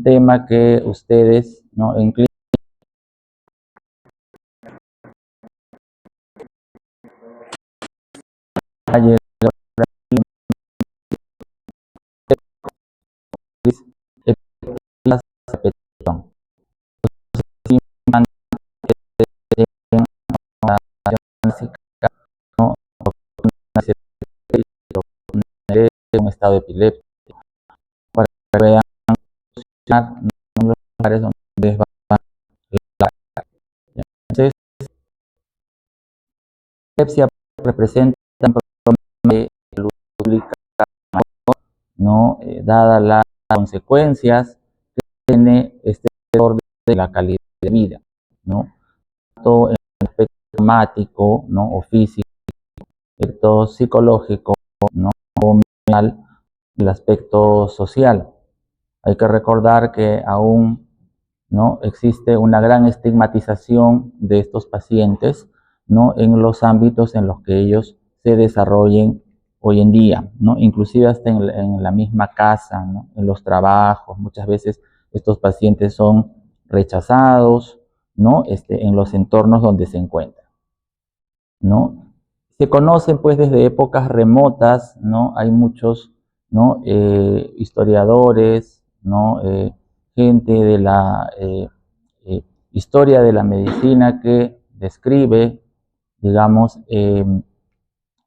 tema que ustedes, ¿no? En clínica un estado epiléptico para que vean los lugares donde va la entonces, la epilepsia representa un problema de salud pública, ¿no? Dadas las consecuencias que tiene este orden de la calidad de vida, ¿no? Tanto en el aspecto somático, ¿no? O físico, el aspecto psicológico, ¿no? O mental, el aspecto social. Hay que recordar que aún, ¿no? Existe una gran estigmatización de estos pacientes, ¿no? En los ámbitos en los que ellos se desarrollen hoy en día, ¿no? Inclusive hasta en la misma casa, ¿no? En los trabajos, muchas veces estos pacientes son rechazados, ¿no? En los entornos donde se encuentran, ¿no? Se conocen pues desde épocas remotas, ¿no? Hay muchos, ¿no? Historiadores, ¿no? Gente de la historia de la medicina que describe, digamos,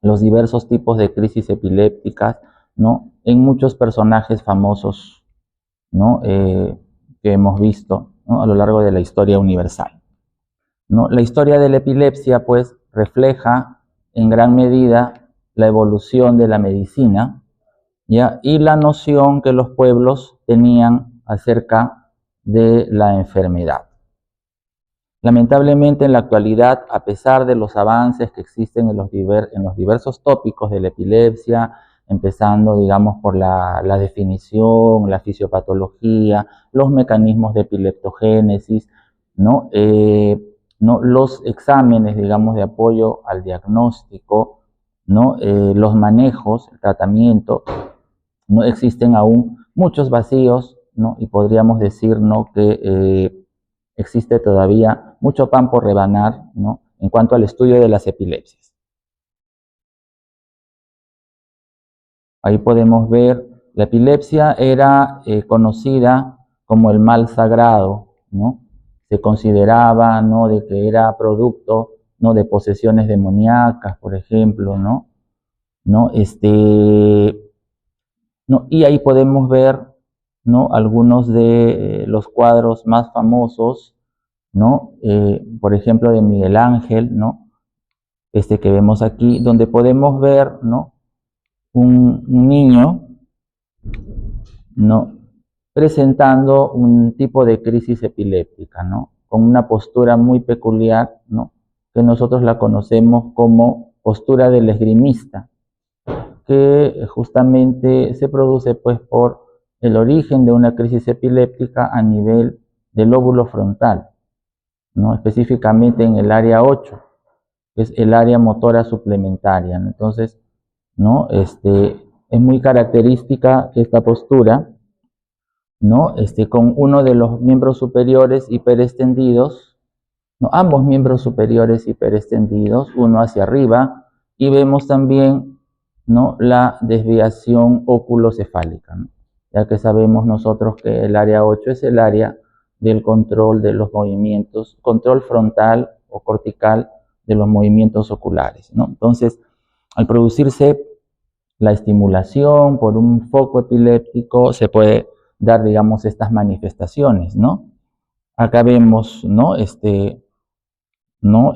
los diversos tipos de crisis epilépticas, ¿no? En muchos personajes famosos, ¿no? Que hemos visto, ¿no? A lo largo de la historia universal, ¿no? La historia de la epilepsia, pues, refleja en gran medida la evolución de la medicina, ¿ya? Y la noción que los pueblos tenían acerca de la enfermedad. Lamentablemente, en la actualidad, a pesar de los avances que existen en los diversos tópicos de la epilepsia, empezando, digamos, por la definición, la fisiopatología, los mecanismos de epileptogénesis, ¿no? Los exámenes, digamos, de apoyo al diagnóstico, ¿no? Los manejos, el tratamiento, no existen aún muchos vacíos, ¿no? Y podríamos decir, ¿no? Que existe todavía mucho pan por rebanar, ¿no? En cuanto al estudio de las epilepsias. Ahí podemos ver, la epilepsia era conocida como el mal sagrado, ¿no? Se consideraba, ¿no? De que era producto, ¿no? De posesiones demoníacas, por ejemplo, ¿no? ¿No? ¿No? Y ahí podemos ver, ¿no? Algunos de los cuadros más famosos, ¿no? Por ejemplo, de Miguel Ángel, ¿no? Que vemos aquí, donde podemos ver, ¿no? Un niño, ¿no? Presentando un tipo de crisis epiléptica, ¿no? Con una postura muy peculiar, ¿no? Que nosotros la conocemos como postura del esgrimista, que justamente se produce pues por el origen de una crisis epiléptica a nivel del lóbulo frontal, ¿no? Específicamente en el área 8, que es el área motora suplementaria, ¿no? Entonces, ¿no? Es muy característica esta postura, ¿no? Con uno de los miembros superiores hiperextendidos, ¿no? Ambos miembros superiores hiperextendidos, uno hacia arriba, y vemos también, ¿no? La desviación óculocefálica, ¿no? Ya que sabemos nosotros que el área 8 es el área del control de los movimientos, control frontal o cortical de los movimientos oculares, ¿no? Entonces, al producirse la estimulación por un foco epiléptico, se puede dar, digamos, estas manifestaciones, ¿no? Acá vemos, ¿no? ¿No?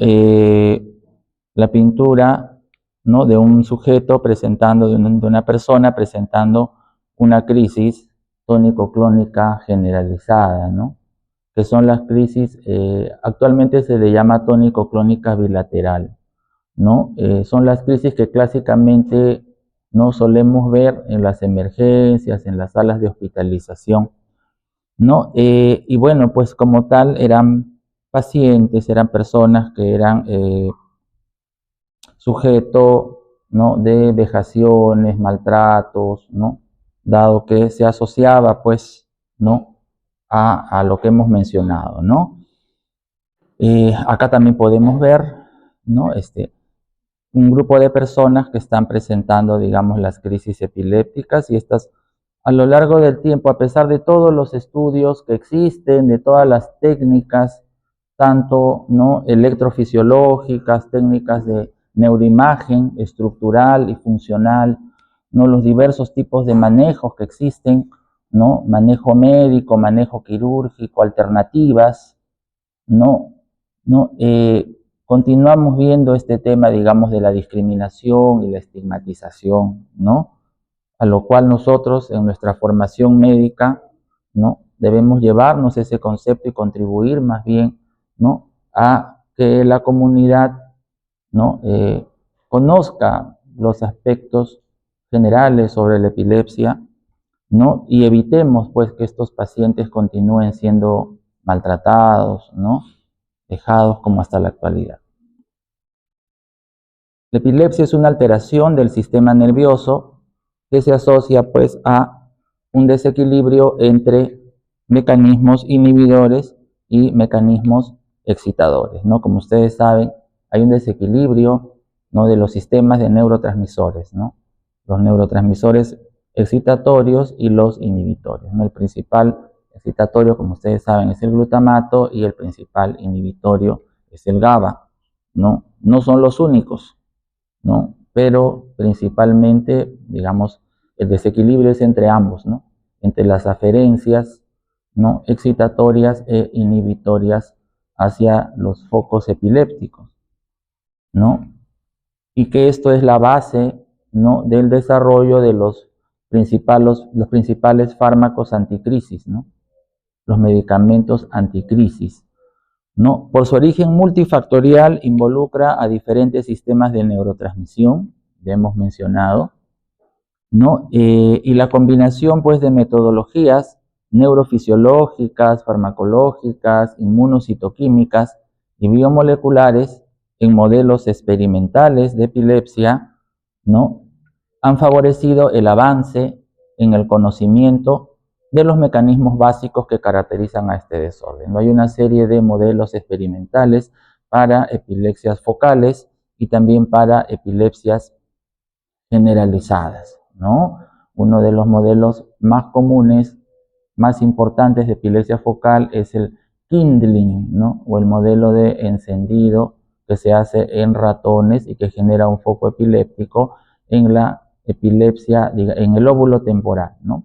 La pintura, ¿no? De un sujeto presentando, de una persona presentando una crisis tónico-clónica generalizada, ¿no? Que son las crisis, actualmente se le llama tónico-clónica bilateral, ¿no? Son las crisis que clásicamente no solemos ver en las emergencias, en las salas de hospitalización, ¿no? Y bueno, pues como tal eran pacientes, eran personas que eran sujeto, ¿no? De vejaciones, maltratos, ¿no? Dado que se asociaba, pues, ¿no? a lo que hemos mencionado, ¿no? Acá también podemos ver, ¿no? Un grupo de personas que están presentando, digamos, las crisis epilépticas, y estas a lo largo del tiempo, a pesar de todos los estudios que existen, de todas las técnicas, tanto, ¿no?, electrofisiológicas, técnicas de neuroimagen estructural y funcional, ¿no?, los diversos tipos de manejos que existen, ¿no?, manejo médico, manejo quirúrgico, alternativas, ¿no? ¿No? Continuamos viendo este tema, digamos, de la discriminación y la estigmatización, ¿no? A lo cual nosotros en nuestra formación médica, ¿no?, debemos llevarnos ese concepto y contribuir más bien, ¿no?, a que la comunidad, ¿no?, conozca los aspectos generales sobre la epilepsia, ¿no?, y evitemos pues que estos pacientes continúen siendo maltratados, ¿no?, dejados como hasta la actualidad. La epilepsia es una alteración del sistema nervioso que se asocia pues a un desequilibrio entre mecanismos inhibidores y mecanismos excitadores, ¿no? Como ustedes saben, hay un desequilibrio, ¿no?, de los sistemas de neurotransmisores, ¿no? Los neurotransmisores excitatorios y los inhibitorios, ¿no? El principal excitatorio, como ustedes saben, es el glutamato, y el principal inhibitorio es el GABA, ¿no? No son los únicos, ¿no? Pero principalmente, digamos, el desequilibrio es entre ambos, ¿no? Entre las aferencias, ¿no?, excitatorias e inhibitorias hacia los focos epilépticos, ¿no? Y que esto es la base, ¿no?, del desarrollo de los principales fármacos anticrisis, ¿no?, los medicamentos anticrisis, ¿no? Por su origen multifactorial, involucra a diferentes sistemas de neurotransmisión, ya hemos mencionado, ¿no? Y la combinación pues de metodologías neurofisiológicas, farmacológicas, inmunocitoquímicas y biomoleculares en modelos experimentales de epilepsia, ¿no?, han favorecido el avance en el conocimiento de los mecanismos básicos que caracterizan a este desorden. Hay una serie de modelos experimentales para epilepsias focales y también para epilepsias generalizadas, ¿no? Uno de los modelos más comunes, más importantes de epilepsia focal es el kindling, ¿no?, o el modelo de encendido que se hace en ratones y que genera un foco epiléptico en la epilepsia, en el lóbulo temporal, ¿no?,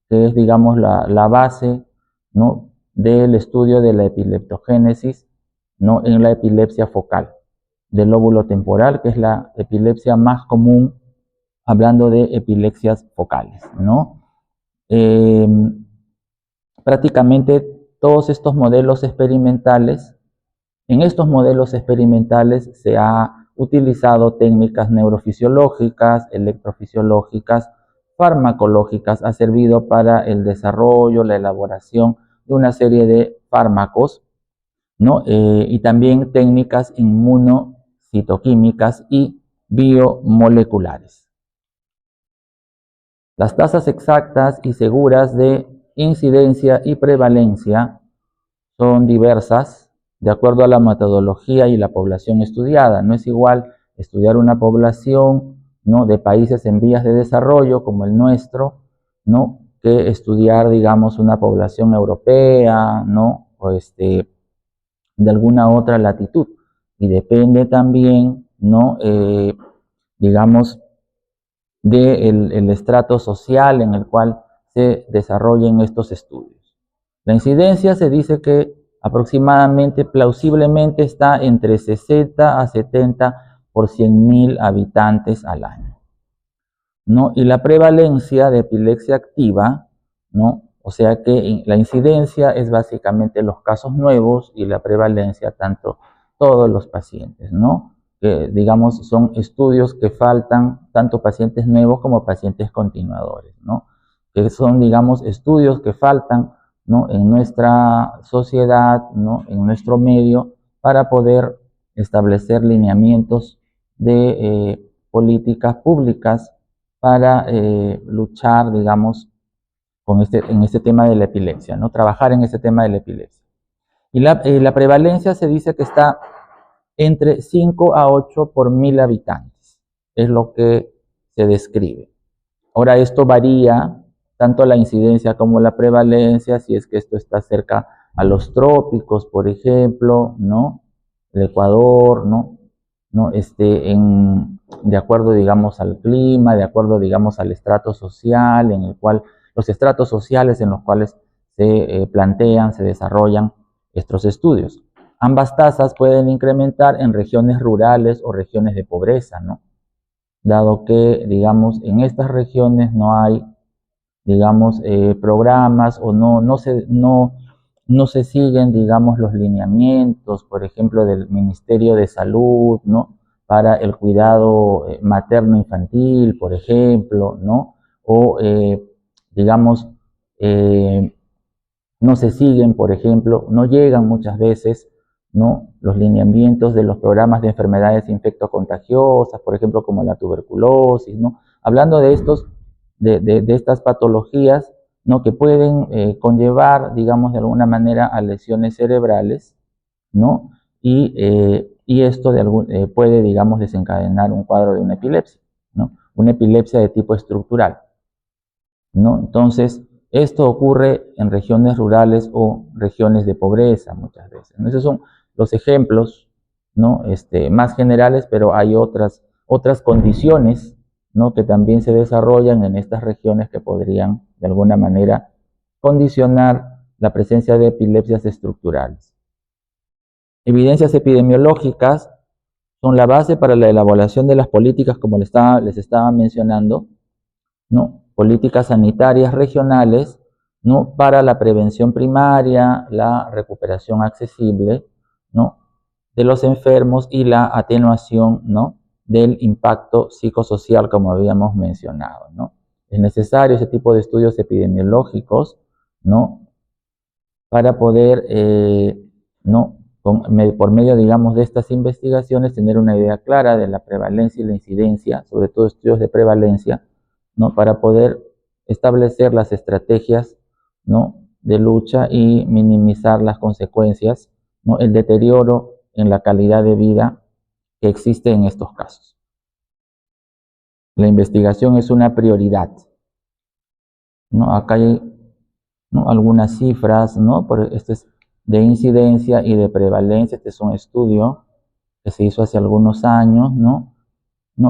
que es, digamos, la base, ¿no?, del estudio de la epileptogénesis, ¿no?, en la epilepsia focal del lóbulo temporal, que es la epilepsia más común, hablando de epilepsias focales, ¿no? Prácticamente todos estos modelos experimentales, en estos modelos experimentales se ha utilizado técnicas neurofisiológicas, electrofisiológicas, farmacológicas, ha servido para el desarrollo, la elaboración de una serie de fármacos, ¿no? Y también técnicas inmunocitoquímicas y biomoleculares. Las tasas exactas y seguras de incidencia y prevalencia son diversas de acuerdo a la metodología y la población estudiada. No es igual estudiar una población, ¿no?, de países en vías de desarrollo como el nuestro, ¿no?, que estudiar, digamos, una población europea, ¿no?, o de alguna otra latitud. Y depende también, ¿no?, digamos, del estrato social en el cual se desarrollen estos estudios. La incidencia se dice que aproximadamente, plausiblemente, está entre 60 a 70 por 100.000 habitantes al año, ¿no? Y la prevalencia de epilepsia activa, ¿no?, o sea que la incidencia es básicamente los casos nuevos y la prevalencia tanto todos los pacientes, ¿no? Que, digamos, son estudios que faltan tanto pacientes nuevos como pacientes continuadores, ¿no? Que son, digamos, estudios que faltan, ¿no?, en nuestra sociedad, ¿no?, en nuestro medio, para poder establecer lineamientos de políticas públicas para luchar, digamos, en este tema de la epilepsia, ¿no? Trabajar en este tema de la epilepsia. Y la prevalencia se dice que está entre 5 a 8 por 1000 habitantes, es lo que se describe. Ahora, esto varía, tanto la incidencia como la prevalencia, si es que esto está cerca a los trópicos, por ejemplo, ¿no? El Ecuador, ¿no? De acuerdo, digamos, al clima, de acuerdo, digamos, al estrato social, en el cual, los estratos sociales en los cuales se plantean, se desarrollan estos estudios. Ambas tasas pueden incrementar en regiones rurales o regiones de pobreza, ¿no? Dado que, digamos, en estas regiones no hay, digamos, programas o no se siguen, digamos, los lineamientos, por ejemplo, del Ministerio de Salud, ¿no? Para el cuidado materno-infantil, por ejemplo, ¿no? O, digamos, no se siguen, por ejemplo, no llegan muchas veces, ¿no? Los lineamientos de los programas de enfermedades infectocontagiosas, por ejemplo, como la tuberculosis, ¿no? Hablando de estas patologías, ¿no? Que pueden conllevar, digamos, de alguna manera a lesiones cerebrales, ¿no? Y esto puede, digamos, desencadenar un cuadro de una epilepsia, ¿no? Una epilepsia de tipo estructural, ¿no? Entonces, esto ocurre en regiones rurales o regiones de pobreza muchas veces, ¿no? Esos son los ejemplos, ¿no? Más generales, pero hay otras condiciones, ¿no? Que también se desarrollan en estas regiones que podrían, de alguna manera, condicionar la presencia de epilepsias estructurales. Evidencias epidemiológicas son la base para la elaboración de las políticas, como les estaba mencionando, ¿no? Políticas sanitarias regionales, ¿no? Para la prevención primaria, la recuperación accesible, ¿no? De los enfermos y la atenuación, ¿no? Del impacto psicosocial, como habíamos mencionado, ¿no? Es necesario ese tipo de estudios epidemiológicos, ¿no? Para poder, ¿no? Por medio, digamos, de estas investigaciones, tener una idea clara de la prevalencia y la incidencia, sobre todo estudios de prevalencia, ¿no? Para poder establecer las estrategias, ¿no? De lucha y minimizar las consecuencias, ¿no? El deterioro en la calidad de vida que existe en estos casos. La investigación es una prioridad, ¿no? Acá hay, ¿no? Algunas cifras, ¿no? Esto es de incidencia y de prevalencia. Este es un estudio que se hizo hace algunos años, ¿no?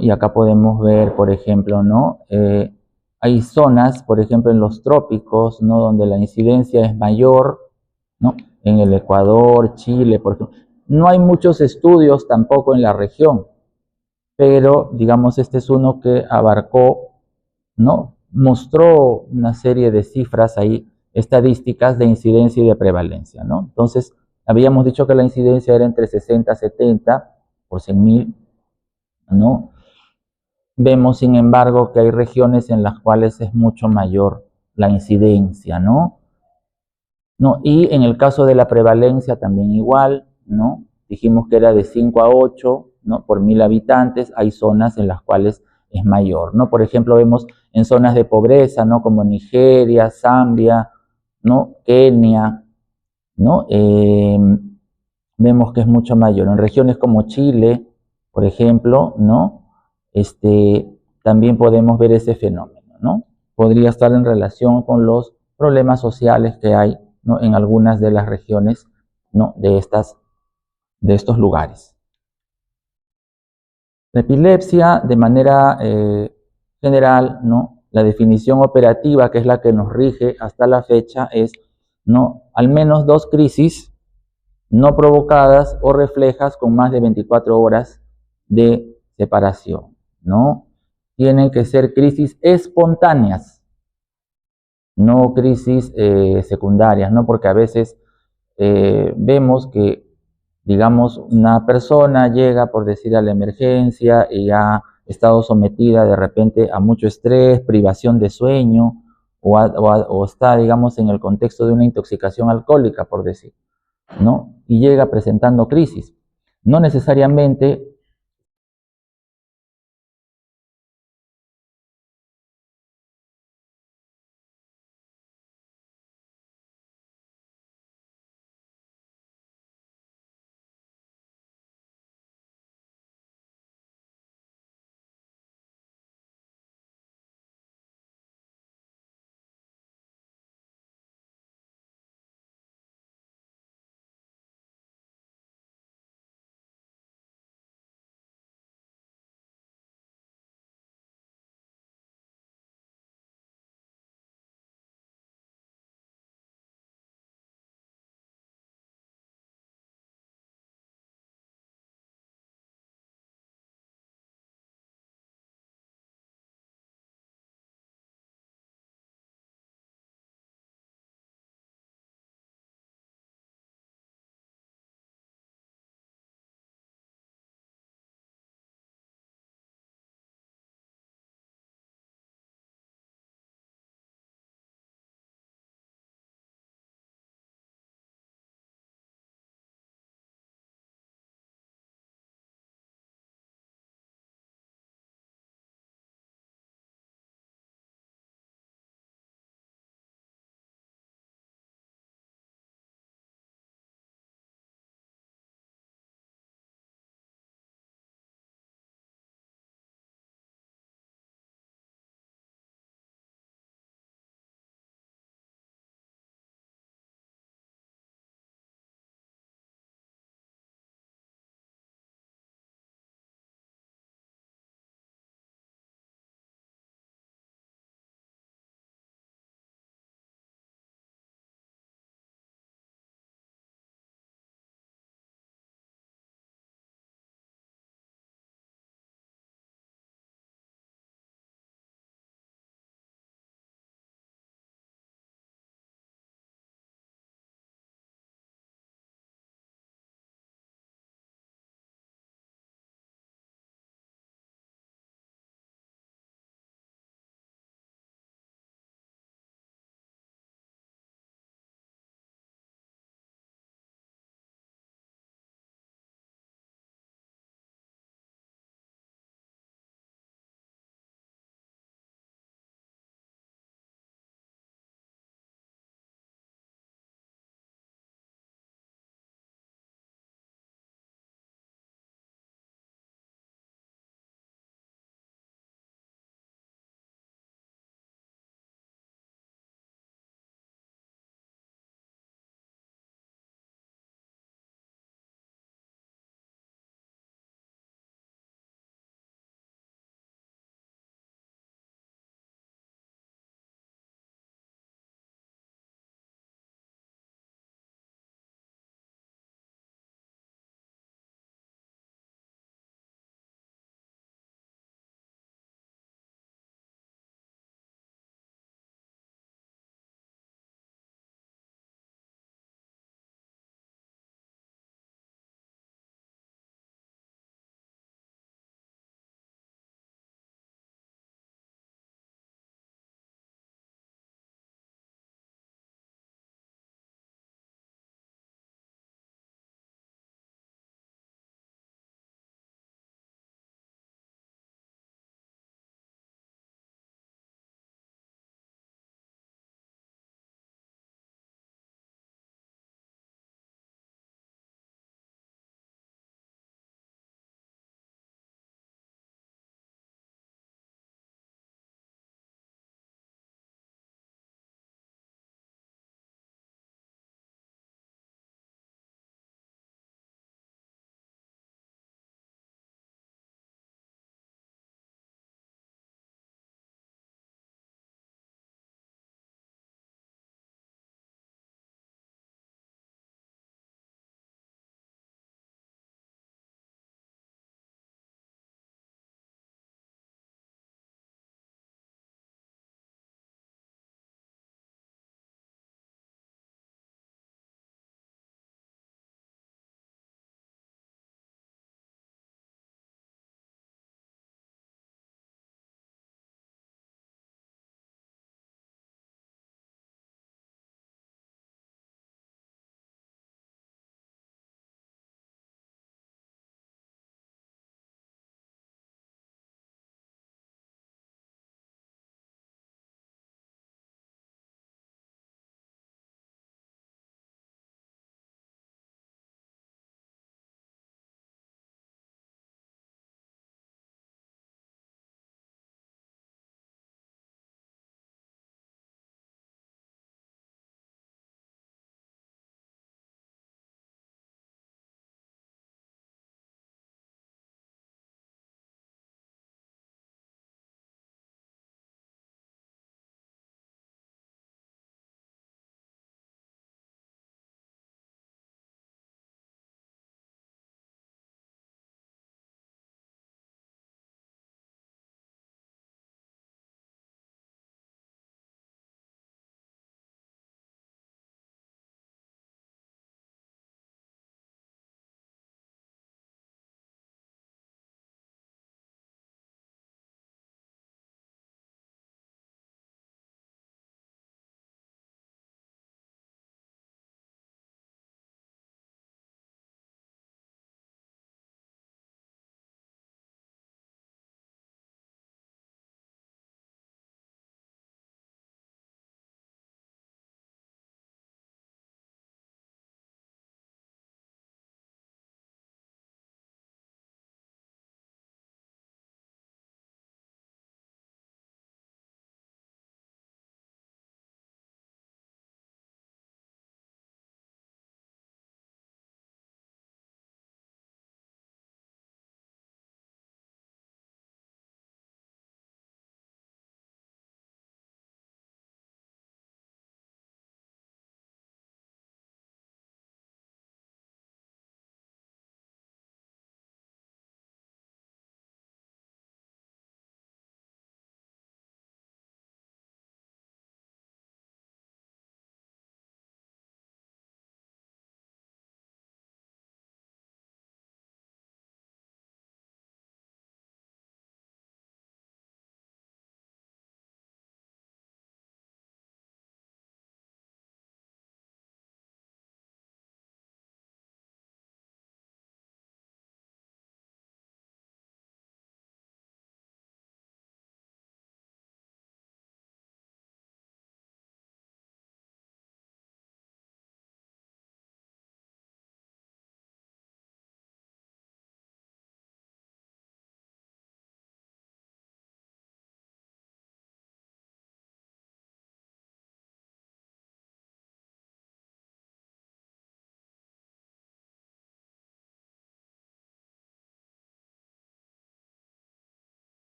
Y acá podemos ver, por ejemplo, ¿no? Hay zonas, por ejemplo, en los trópicos, ¿no? Donde la incidencia es mayor, ¿no? En el Ecuador, Chile, por ejemplo. No hay muchos estudios tampoco en la región, pero, digamos, este es uno que abarcó, ¿no? Mostró una serie de cifras ahí, estadísticas de incidencia y de prevalencia, ¿no? Entonces, habíamos dicho que la incidencia era entre 60 a 70 por 100.000, ¿no? Vemos, sin embargo, que hay regiones en las cuales es mucho mayor la incidencia, ¿no? Y en el caso de la prevalencia también igual, ¿no? Dijimos que era de 5 a 8, ¿no? Por 1000 habitantes. Hay zonas en las cuales es mayor, ¿no? Por ejemplo, vemos en zonas de pobreza, ¿no? Como Nigeria, Zambia, ¿no? Kenia, ¿no? Vemos que es mucho mayor. En regiones como Chile, por ejemplo, ¿no? También podemos ver ese fenómeno, ¿no? Podría estar en relación con los problemas sociales que hay, ¿no? En algunas de las regiones, ¿no? de estos lugares. La epilepsia, de manera general, ¿no? La definición operativa, que es la que nos rige hasta la fecha, es, ¿no? Al menos 2 crisis no provocadas o reflejas con más de 24 horas de separación, ¿no? Tienen que ser crisis espontáneas, no crisis secundarias, ¿no? Porque a veces vemos que, digamos, una persona llega, por decir, a la emergencia y ha estado sometida de repente a mucho estrés, privación de sueño, o está, digamos, en el contexto de una intoxicación alcohólica, por decir, ¿no? Y llega presentando crisis. No necesariamente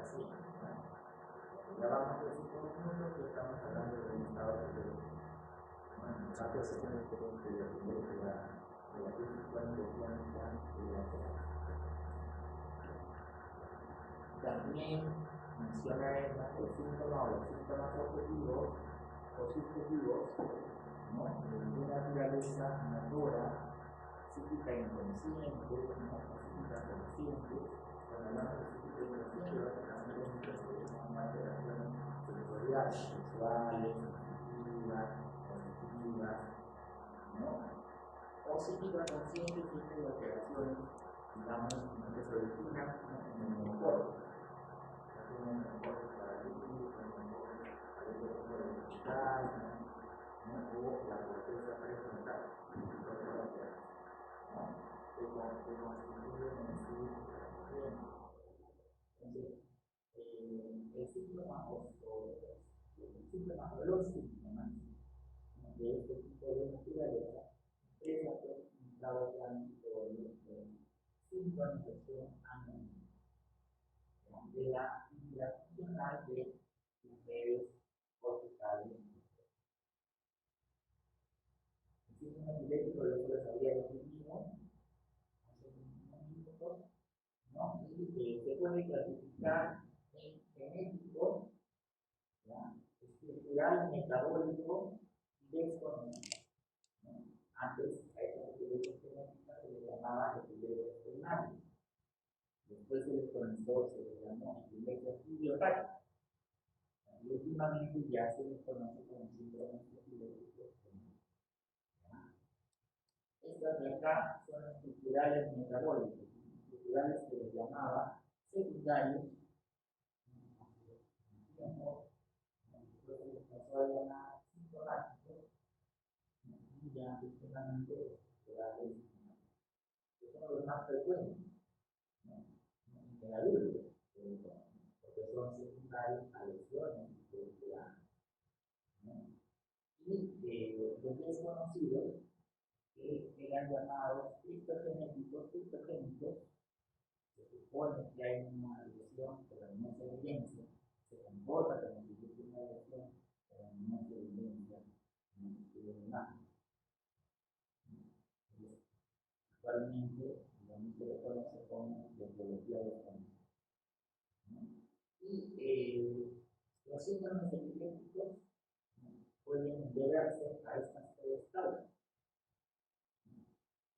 así. Ya vamos a decir todo el mundo que estamos hablando de un estado de el sistema de la crisis cuántica y la también menciona el síntoma o los síntomas objetivos o subjetivos, ¿no? De naturaleza natura, psíquica inconsciente, ¿no? Psíquica consciente. Cuando hablamos de psíquica inconsciente, básicamente son alteraciones sensoriales, sexuales, sensitivas, cognitivas, ¿no? O psíquica consciente tiene alteraciones, digamos, que se originan en el motor. O la corteza prefrontal, que constituyen en sí. Entonces, el síntoma o los síntomas de este tipo de naturaleza es un estado transitorio de sintonización anónima de la fibra funcional de redes orbitales. El síntoma epiléptico yo les había definido hace unos minutos, ¿no? Y se puede clasificar en genético, estructural, metabólico y desconocido. Antes a esta epilepsia genética se le llamaba epilepsia externaria. Después se les comenzó, se le llamó epilepsia idiopática. Y últimamente ya se les conoce como síndrome epiléptico. Estas de acá son estructurales metabólicos. Estructurales se les llamaba secundarios. Después se les pasó a llamar sintomáticos. Y ya últimamente estructurales, que son los más frecuentes en el adulto, porque son secundarios a lesiones estructurales. Y los desconocidos, que eran llamados criptogenéticos, se supone que hay una lesión, pero no se evidencia, se comporta como si fuese una lesión, pero no se evidencia en el estudio de imagen. Actualmente, digamos que lo conoce como morfología de fondo. Y los síndromes epilépticos pueden deberse a estas tres causas.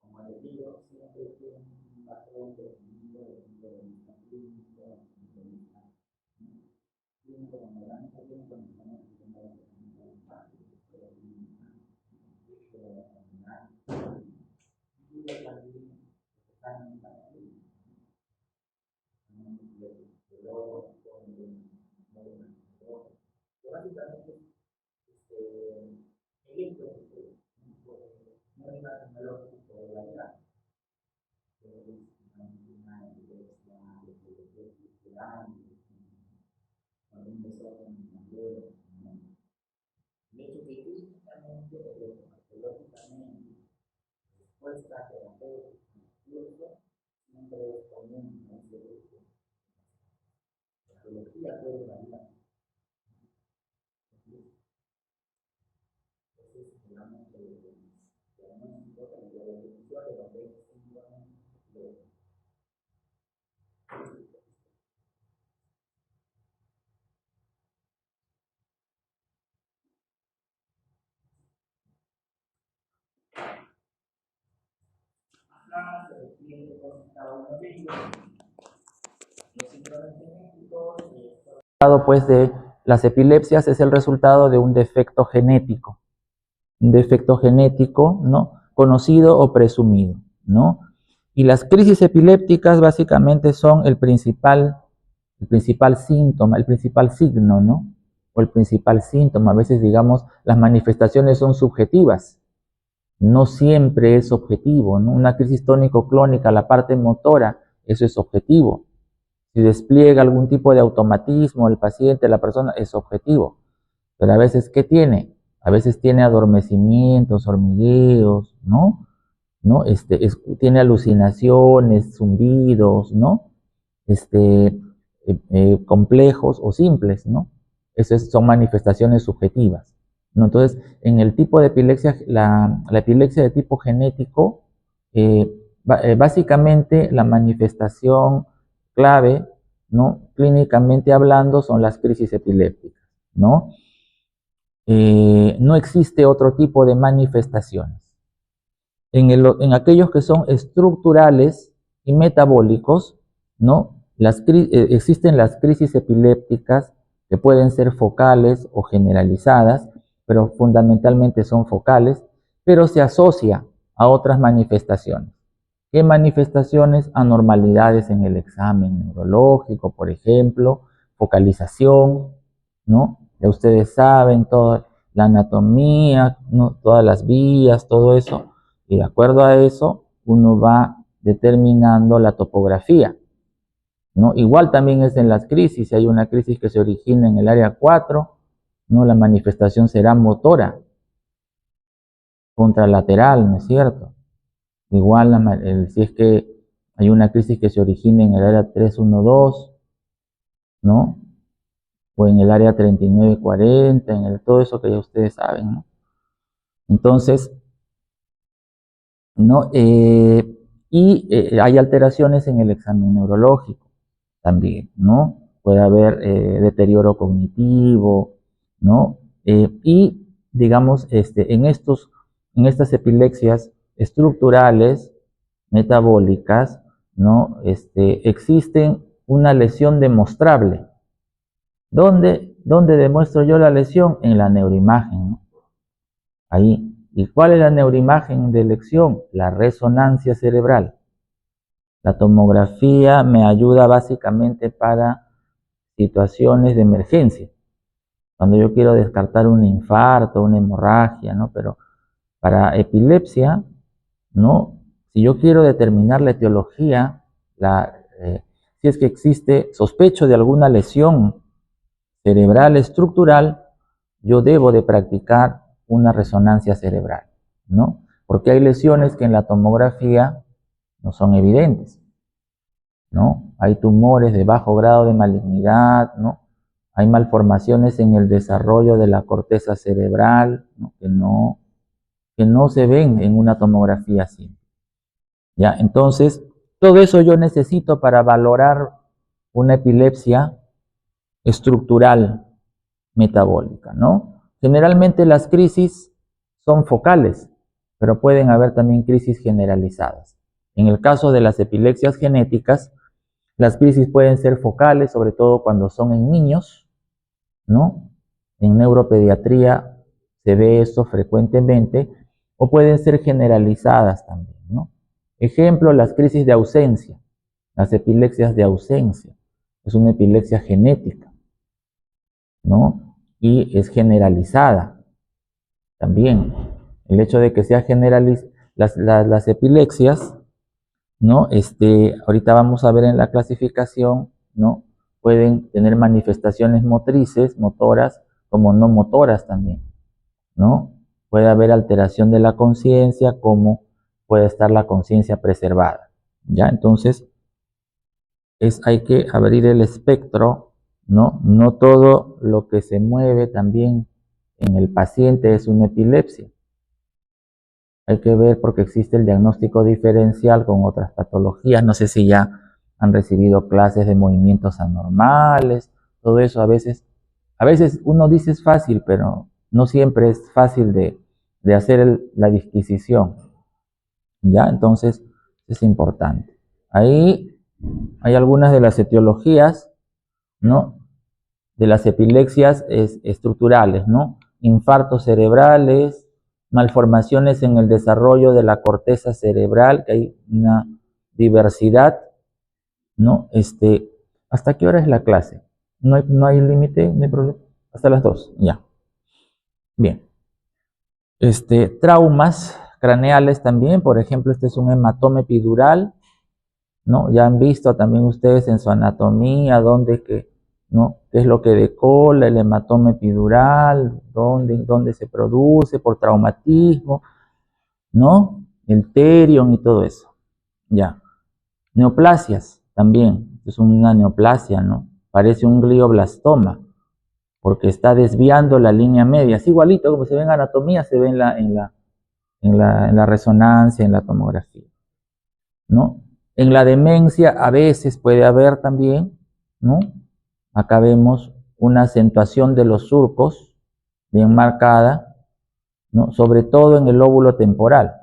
Como les digo, siempre tiene un patrón definido desde el punto de vista clínico, desde el punto de vista clínico, cuando hablamos de clínico, nos estamos refiriendo a la técnica de impacto, de la clínica, de la enfermedad, y de la clínica, que están en la clínica. De lobo, básicamente, el hecho no es la tecnológica de la vida. Una epilepsia estructural, algún desorden mayor. De hecho, que clínicamente, electrofarmacológicamente, respuesta terapéutica, incluso, siempre es común en ese grupo. La biología puede variar. Entonces, digamos que diagnóstico de la definición de lo que es síndrome de se refiere con cada uno de ellos. Los síndromes genéticos, pues de las epilepsias es el resultado de un defecto genético, ¿no? Conocido o presumido, ¿no? Y las crisis epilépticas básicamente son el principal síntoma, el principal signo, ¿no? O el principal síntoma. A veces, digamos, las manifestaciones son subjetivas, no siempre es objetivo, ¿no? Una crisis tónico-clónica, la parte motora, eso es objetivo. Si despliega algún tipo de automatismo el paciente, la persona, es objetivo. Pero a veces, ¿qué tiene? A veces tiene adormecimientos, hormigueos, ¿no? Tiene alucinaciones, zumbidos, ¿no? complejos o simples, ¿no? Esas son manifestaciones subjetivas, ¿no? Entonces, en el tipo de epilepsia, la epilepsia de tipo genético, básicamente la manifestación clave, ¿no? Clínicamente hablando, son las crisis epilépticas, ¿no? No existe otro tipo de manifestaciones. En aquellos que son estructurales y metabólicos, ¿no? Existen las crisis epilépticas que pueden ser focales o generalizadas, pero fundamentalmente son focales, pero se asocia a otras manifestaciones. ¿Qué manifestaciones? Anormalidades en el examen neurológico, por ejemplo, focalización, ¿no? Ya ustedes saben toda la anatomía, ¿no? Todas las vías, todo eso, y de acuerdo a eso uno va determinando la topografía, ¿no? Igual también es en las crisis. Si hay una crisis que se origina en el área 4, ¿no? La manifestación será motora, contralateral, ¿no es cierto? Igual si es que hay una crisis que se origina en el área 312, ¿no? O en el área 3940, todo eso que ya ustedes saben, ¿no? Entonces, ¿no? Hay alteraciones en el examen neurológico también, ¿no? Puede haber deterioro cognitivo, ¿no? Y digamos, en estas epilepsias estructurales, metabólicas, ¿no? Existen una lesión demostrable. ¿Dónde demuestro yo la lesión? En la neuroimagen, ¿no? Ahí. ¿Y cuál es la neuroimagen de lesión? La resonancia cerebral. La tomografía me ayuda básicamente para situaciones de emergencia. Cuando yo quiero descartar un infarto, una hemorragia, ¿no? Pero para epilepsia, ¿no? Si yo quiero determinar la etiología, si es que existe sospecho de alguna lesión cerebral estructural, yo debo de practicar una resonancia cerebral, ¿no? Porque hay lesiones que en la tomografía no son evidentes, ¿no? Hay tumores de bajo grado de malignidad, ¿no? Hay malformaciones en el desarrollo de la corteza cerebral, ¿no? Que no se ven en una tomografía simple. ¿Ya? Entonces, todo eso yo necesito para valorar una epilepsia estructural metabólica, ¿no? Generalmente las crisis son focales, pero pueden haber también crisis generalizadas. En el caso de las epilepsias genéticas, las crisis pueden ser focales, sobre todo cuando son en niños, ¿no? En neuropediatría se ve esto frecuentemente, o pueden ser generalizadas también, ¿no? Ejemplo, las crisis de ausencia, las epilepsias de ausencia. Es una epilepsia genética, ¿no? Y es generalizada también. El hecho de que sea generalizada, las epilepsias, ¿no? Ahorita vamos a ver en la clasificación, ¿no? Pueden tener manifestaciones motrices, motoras, como no motoras también, ¿no? Puede haber alteración de la conciencia, como puede estar la conciencia preservada, ¿ya? Entonces, hay que abrir el espectro, ¿no? No todo lo que se mueve también en el paciente es una epilepsia. Hay que ver porque existe el diagnóstico diferencial con otras patologías. No sé si ya han recibido clases de movimientos anormales, todo eso a veces uno dice es fácil, pero no siempre es fácil de hacer la disquisición, ¿ya? Entonces es importante. Ahí hay algunas de las etiologías, ¿no? De las epilepsias estructurales, ¿no? Infartos cerebrales, malformaciones en el desarrollo de la corteza cerebral, que hay una diversidad, ¿no? ¿Hasta qué hora es la clase? No hay límite, no hay problema. Hasta las 2, ya. Bien. Traumas craneales también, por ejemplo, este es un hematoma epidural, ¿no? Ya han visto también ustedes en su anatomía ¿no? ¿Qué es lo que decola el hematoma epidural? ¿Dónde se produce? Por traumatismo, ¿no? El terion y todo eso. Ya. Neoplasias también. Es una neoplasia, ¿no? parece un glioblastoma, porque está desviando la línea media. Es igualito como se ve en anatomía, se ve en la resonancia, en la tomografía, ¿no? En la demencia a veces puede haber también, ¿no? Acá vemos una acentuación de los surcos bien marcada, ¿no? Sobre todo en el lóbulo temporal,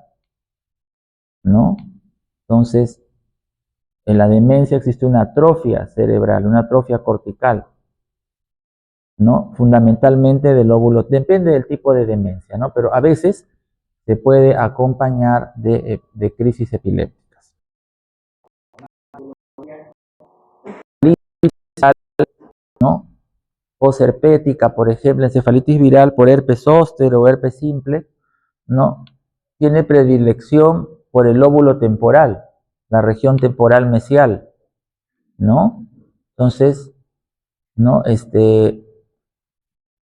¿no? Entonces, en la demencia existe una atrofia cerebral, una atrofia cortical, ¿no? Fundamentalmente del lóbulo, depende del tipo de demencia, ¿no? Pero a veces se puede acompañar de crisis epilépticas, ¿no? Posherpética, por ejemplo, encefalitis viral por herpes zóster o herpes simple, ¿no? Tiene predilección por el lóbulo temporal, la región temporal mesial, ¿no? Entonces, ¿no?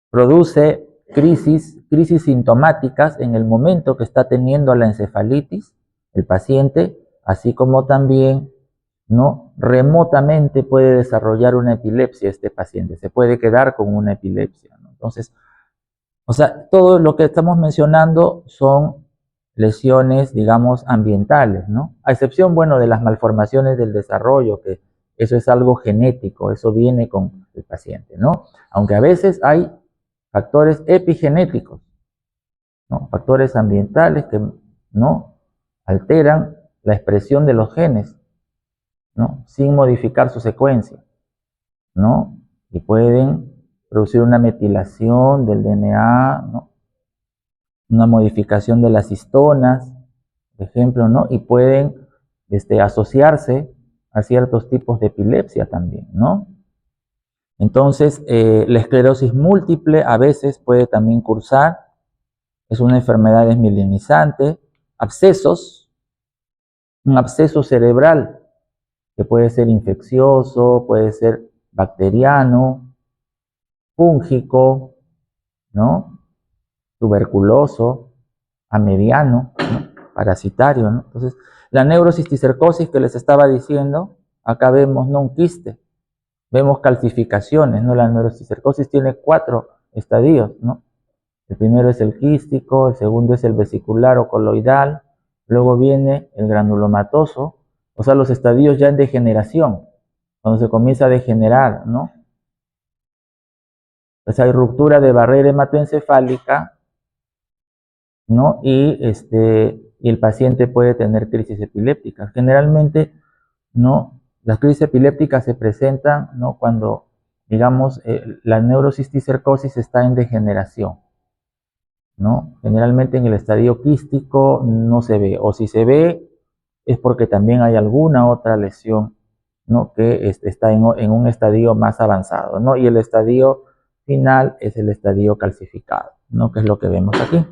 Produce crisis sintomáticas en el momento que está teniendo la encefalitis el paciente, así como también, ¿no? Remotamente puede desarrollar una epilepsia este paciente, se puede quedar con una epilepsia, ¿no? Entonces, o sea, todo lo que estamos mencionando son lesiones, digamos, ambientales, ¿no? A excepción, bueno, de las malformaciones del desarrollo, que eso es algo genético, eso viene con el paciente, ¿no? Aunque a veces hay factores epigenéticos, ¿no? Factores ambientales que, ¿no? Alteran la expresión de los genes, ¿no? Sin modificar su secuencia, ¿no? Y pueden producir una metilación del DNA, ¿no? Una modificación de las histonas, por ejemplo, ¿no? Y pueden asociarse a ciertos tipos de epilepsia también, ¿no? Entonces, la esclerosis múltiple a veces puede también cursar, es una enfermedad desmielinizante, abscesos, un absceso cerebral que puede ser infeccioso, puede ser bacteriano, fúngico, ¿no? Tuberculoso, amediano, ¿no? Parasitario, ¿no? Entonces, la neurocisticercosis que les estaba diciendo, acá vemos, ¿no? Un quiste, vemos calcificaciones, ¿no? La neurocisticercosis tiene 4 estadios, ¿no? El primero es el quístico, el segundo es el vesicular o coloidal, luego viene el granulomatoso, o sea, los estadios ya en degeneración, cuando se comienza a degenerar, ¿no? Pues hay ruptura de barrera hematoencefálica, ¿no? Y el paciente puede tener crisis epilépticas. Generalmente, ¿no? Las crisis epilépticas se presentan, ¿no? Cuando, digamos, la neurocisticercosis está en degeneración, ¿no? Generalmente en el estadio quístico no se ve, o si se ve es porque también hay alguna otra lesión, ¿no? Que está en un estadio más avanzado, ¿no? Y el estadio final es el estadio calcificado, ¿no? Que es lo que vemos aquí.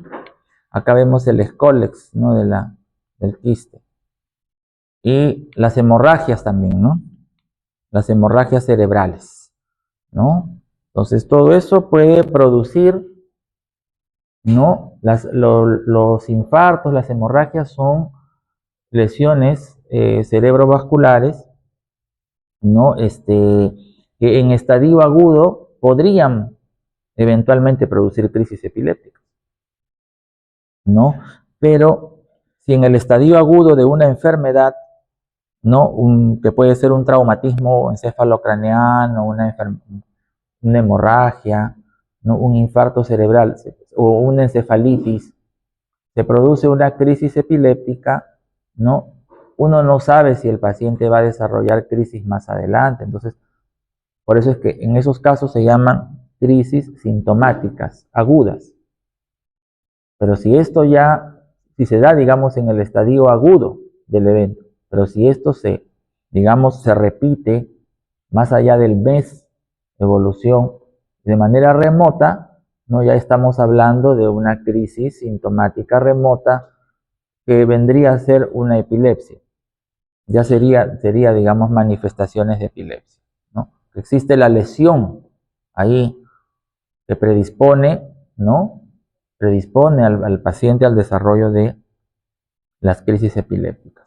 Acá vemos el escólex, ¿no? Del quiste. Y las hemorragias también, ¿no? Las hemorragias cerebrales, ¿no? Entonces todo eso puede producir, ¿no? Los infartos, las hemorragias son lesiones cerebrovasculares, ¿no? Que en estadio agudo podrían eventualmente producir crisis epilépticas, ¿no? Pero si en el estadio agudo de una enfermedad, ¿no? Que puede ser un traumatismo encefalocraneano, una hemorragia, ¿no? Un infarto cerebral o una encefalitis, se produce una crisis epiléptica, ¿no? Uno no sabe si el paciente va a desarrollar crisis más adelante, entonces, por eso es que en esos casos se llaman crisis sintomáticas agudas. Pero si se da, digamos, en el estadio agudo del evento, pero si esto digamos, se repite más allá del mes de evolución de manera remota, ¿no? Ya estamos hablando de una crisis sintomática remota que vendría a ser una epilepsia. Ya sería, digamos, manifestaciones de epilepsia, ¿no? Existe la lesión ahí que predispone, ¿no? Predispone al paciente al desarrollo de las crisis epilépticas.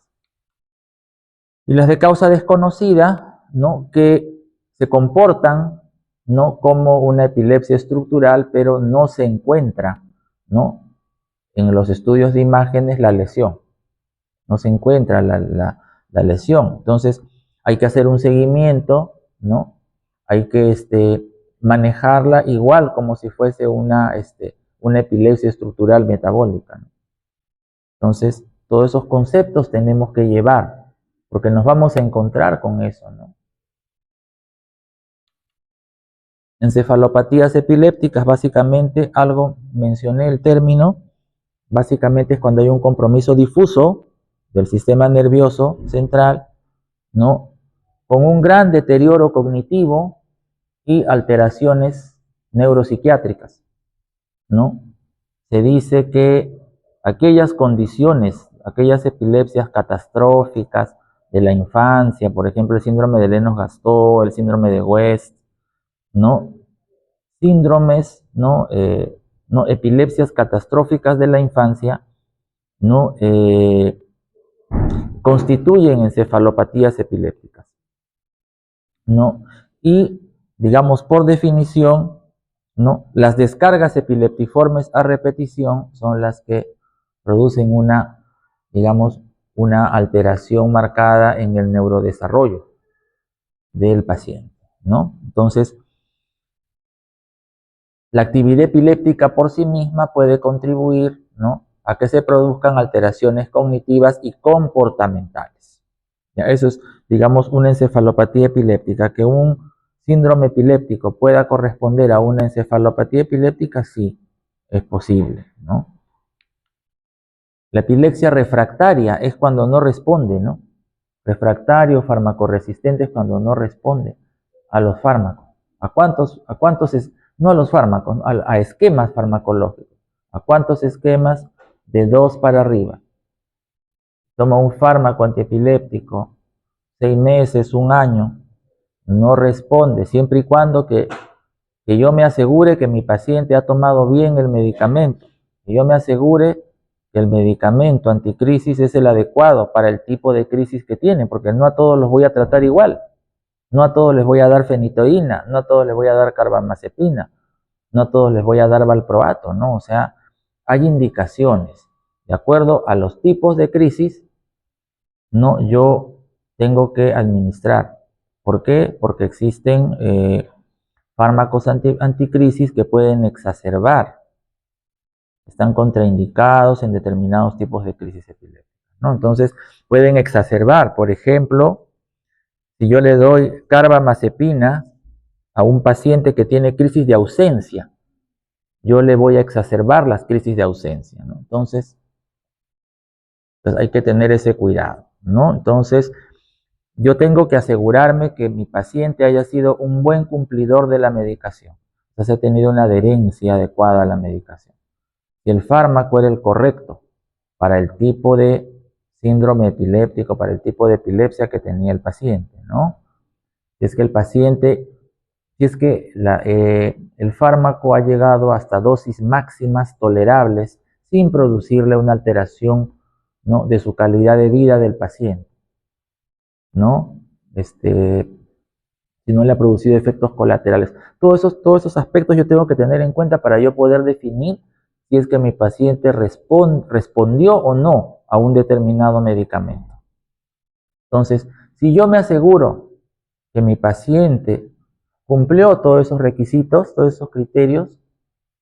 Y las de causa desconocida, ¿no? Que se comportan, ¿no?, como una epilepsia estructural, pero no se encuentra, ¿no?, en los estudios de imágenes la lesión. No se encuentra la lesión. Entonces, hay que hacer un seguimiento, ¿no? Hay que manejarla igual como si fuese una epilepsia estructural metabólica, ¿no? Entonces, todos esos conceptos tenemos que llevar, porque nos vamos a encontrar con eso, ¿no? Encefalopatías epilépticas, básicamente, algo, mencioné el término, básicamente es cuando hay un compromiso difuso del sistema nervioso central, ¿no?, con un gran deterioro cognitivo y alteraciones neuropsiquiátricas, ¿no? Se dice que aquellas condiciones, aquellas epilepsias catastróficas de la infancia, por ejemplo, el síndrome de Lennox-Gastaut, el síndrome de West, ¿no?, síndromes, ¿no?, epilepsias catastróficas de la infancia, ¿no?, constituyen encefalopatías epilépticas, ¿no? Y, digamos, por definición, ¿no?, las descargas epileptiformes a repetición son las que producen una, digamos, una alteración marcada en el neurodesarrollo del paciente, ¿no? Entonces, la actividad epiléptica por sí misma puede contribuir, ¿no?, a que se produzcan alteraciones cognitivas y comportamentales. ¿Ya? Eso es, digamos, una encefalopatía epiléptica. Que un síndrome epiléptico pueda corresponder a una encefalopatía epiléptica, sí, es posible, ¿no? La epilepsia refractaria es cuando no responde, ¿no? Refractario, farmacoresistente es cuando no responde a los fármacos. No a los fármacos, a esquemas farmacológicos. ¿A cuántos esquemas? De 2 para arriba. Toma un fármaco antiepiléptico, 6 meses, 1 año, no responde, siempre y cuando que yo me asegure que mi paciente ha tomado bien el medicamento, que yo me asegure que el medicamento anticrisis es el adecuado para el tipo de crisis que tiene, porque no a todos los voy a tratar igual. No a todos les voy a dar fenitoína, no a todos les voy a dar carbamazepina, no a todos les voy a dar valproato, ¿no? O sea, hay indicaciones. De acuerdo a los tipos de crisis, no, yo tengo que administrar. ¿Por qué? Porque existen fármacos anticrisis que pueden exacerbar. Están contraindicados en determinados tipos de crisis epilépticas, ¿no? Entonces, pueden exacerbar. Por ejemplo, si yo le doy carbamazepina a un paciente que tiene crisis de ausencia, yo le voy a exacerbar las crisis de ausencia, ¿no? Entonces, pues hay que tener ese cuidado, ¿no? Entonces, yo tengo que asegurarme que mi paciente haya sido un buen cumplidor de la medicación. Entonces, ha tenido una adherencia adecuada a la medicación. Si el fármaco era el correcto para el tipo de síndrome epiléptico, para el tipo de epilepsia que tenía el paciente, ¿no? Si es que el paciente, si es que el fármaco ha llegado hasta dosis máximas tolerables sin producirle una alteración, ¿no?, de su calidad de vida del paciente, ¿no? Si no le ha producido efectos colaterales. Todos esos aspectos yo tengo que tener en cuenta para yo poder definir si es que mi paciente respondió o no a un determinado medicamento. Entonces, si yo me aseguro que mi paciente cumplió todos esos requisitos, todos esos criterios,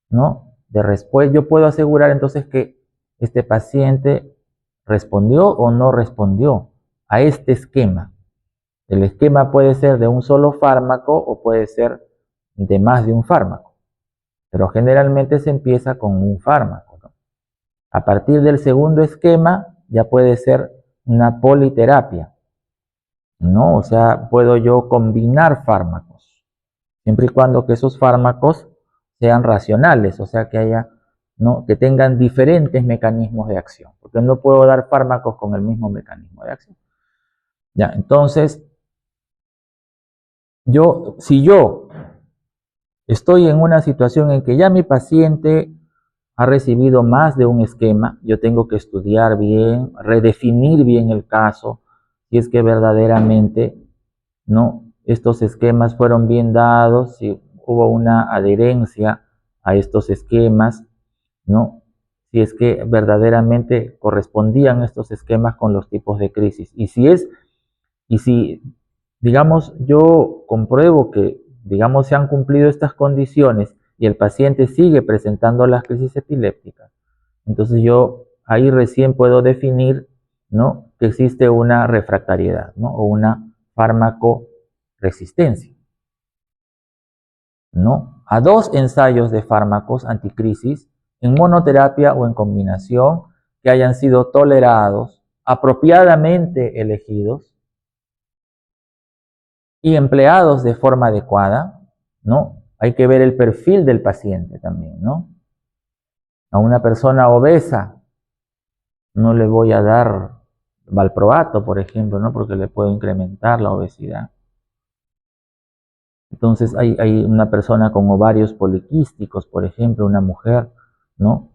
¿no?, de respuesta, yo puedo asegurar entonces que este paciente respondió o no respondió a este esquema. El esquema puede ser de un solo fármaco o puede ser de más de un fármaco, pero generalmente se empieza con un fármaco, ¿no? A partir del segundo esquema ya puede ser una politerapia, ¿no? O sea, puedo yo combinar fármacos, siempre y cuando que esos fármacos sean racionales, o sea, que haya, ¿no?, que tengan diferentes mecanismos de acción, porque no puedo dar fármacos con el mismo mecanismo de acción. Ya, entonces, si yo estoy en una situación en que ya mi paciente ha recibido más de un esquema, yo tengo que estudiar bien, redefinir bien el caso, si es que verdaderamente, ¿no?, estos esquemas fueron bien dados, si hubo una adherencia a estos esquemas, ¿no? Si es que verdaderamente correspondían estos esquemas con los tipos de crisis. Y si, digamos, yo compruebo que, digamos, se han cumplido estas condiciones y el paciente sigue presentando las crisis epilépticas, entonces yo ahí recién puedo definir, ¿no?, que existe una refractariedad, ¿no?, o una farmacoresistencia, ¿no?, a 2 ensayos de fármacos anticrisis en monoterapia o en combinación que hayan sido tolerados, apropiadamente elegidos y empleados de forma adecuada, ¿no? Hay que ver el perfil del paciente también, ¿no? A una persona obesa no le voy a dar valproato, por ejemplo, ¿no? Porque le puedo incrementar la obesidad. Entonces hay una persona con ovarios poliquísticos, por ejemplo, una mujer, ¿no?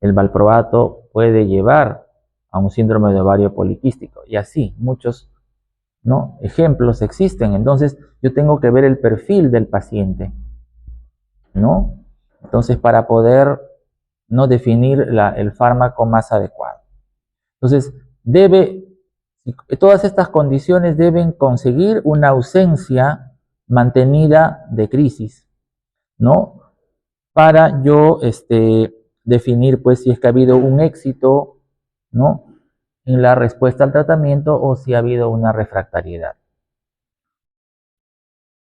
El valproato puede llevar a un síndrome de ovario poliquístico y así, muchos, ¿no?, ejemplos existen. Entonces yo tengo que ver el perfil del paciente, ¿no? Entonces para poder no definir el fármaco más adecuado. Entonces todas estas condiciones deben conseguir una ausencia mantenida de crisis, ¿no? Para yo definir pues si es que ha habido un éxito, ¿no?, en la respuesta al tratamiento o si ha habido una refractariedad.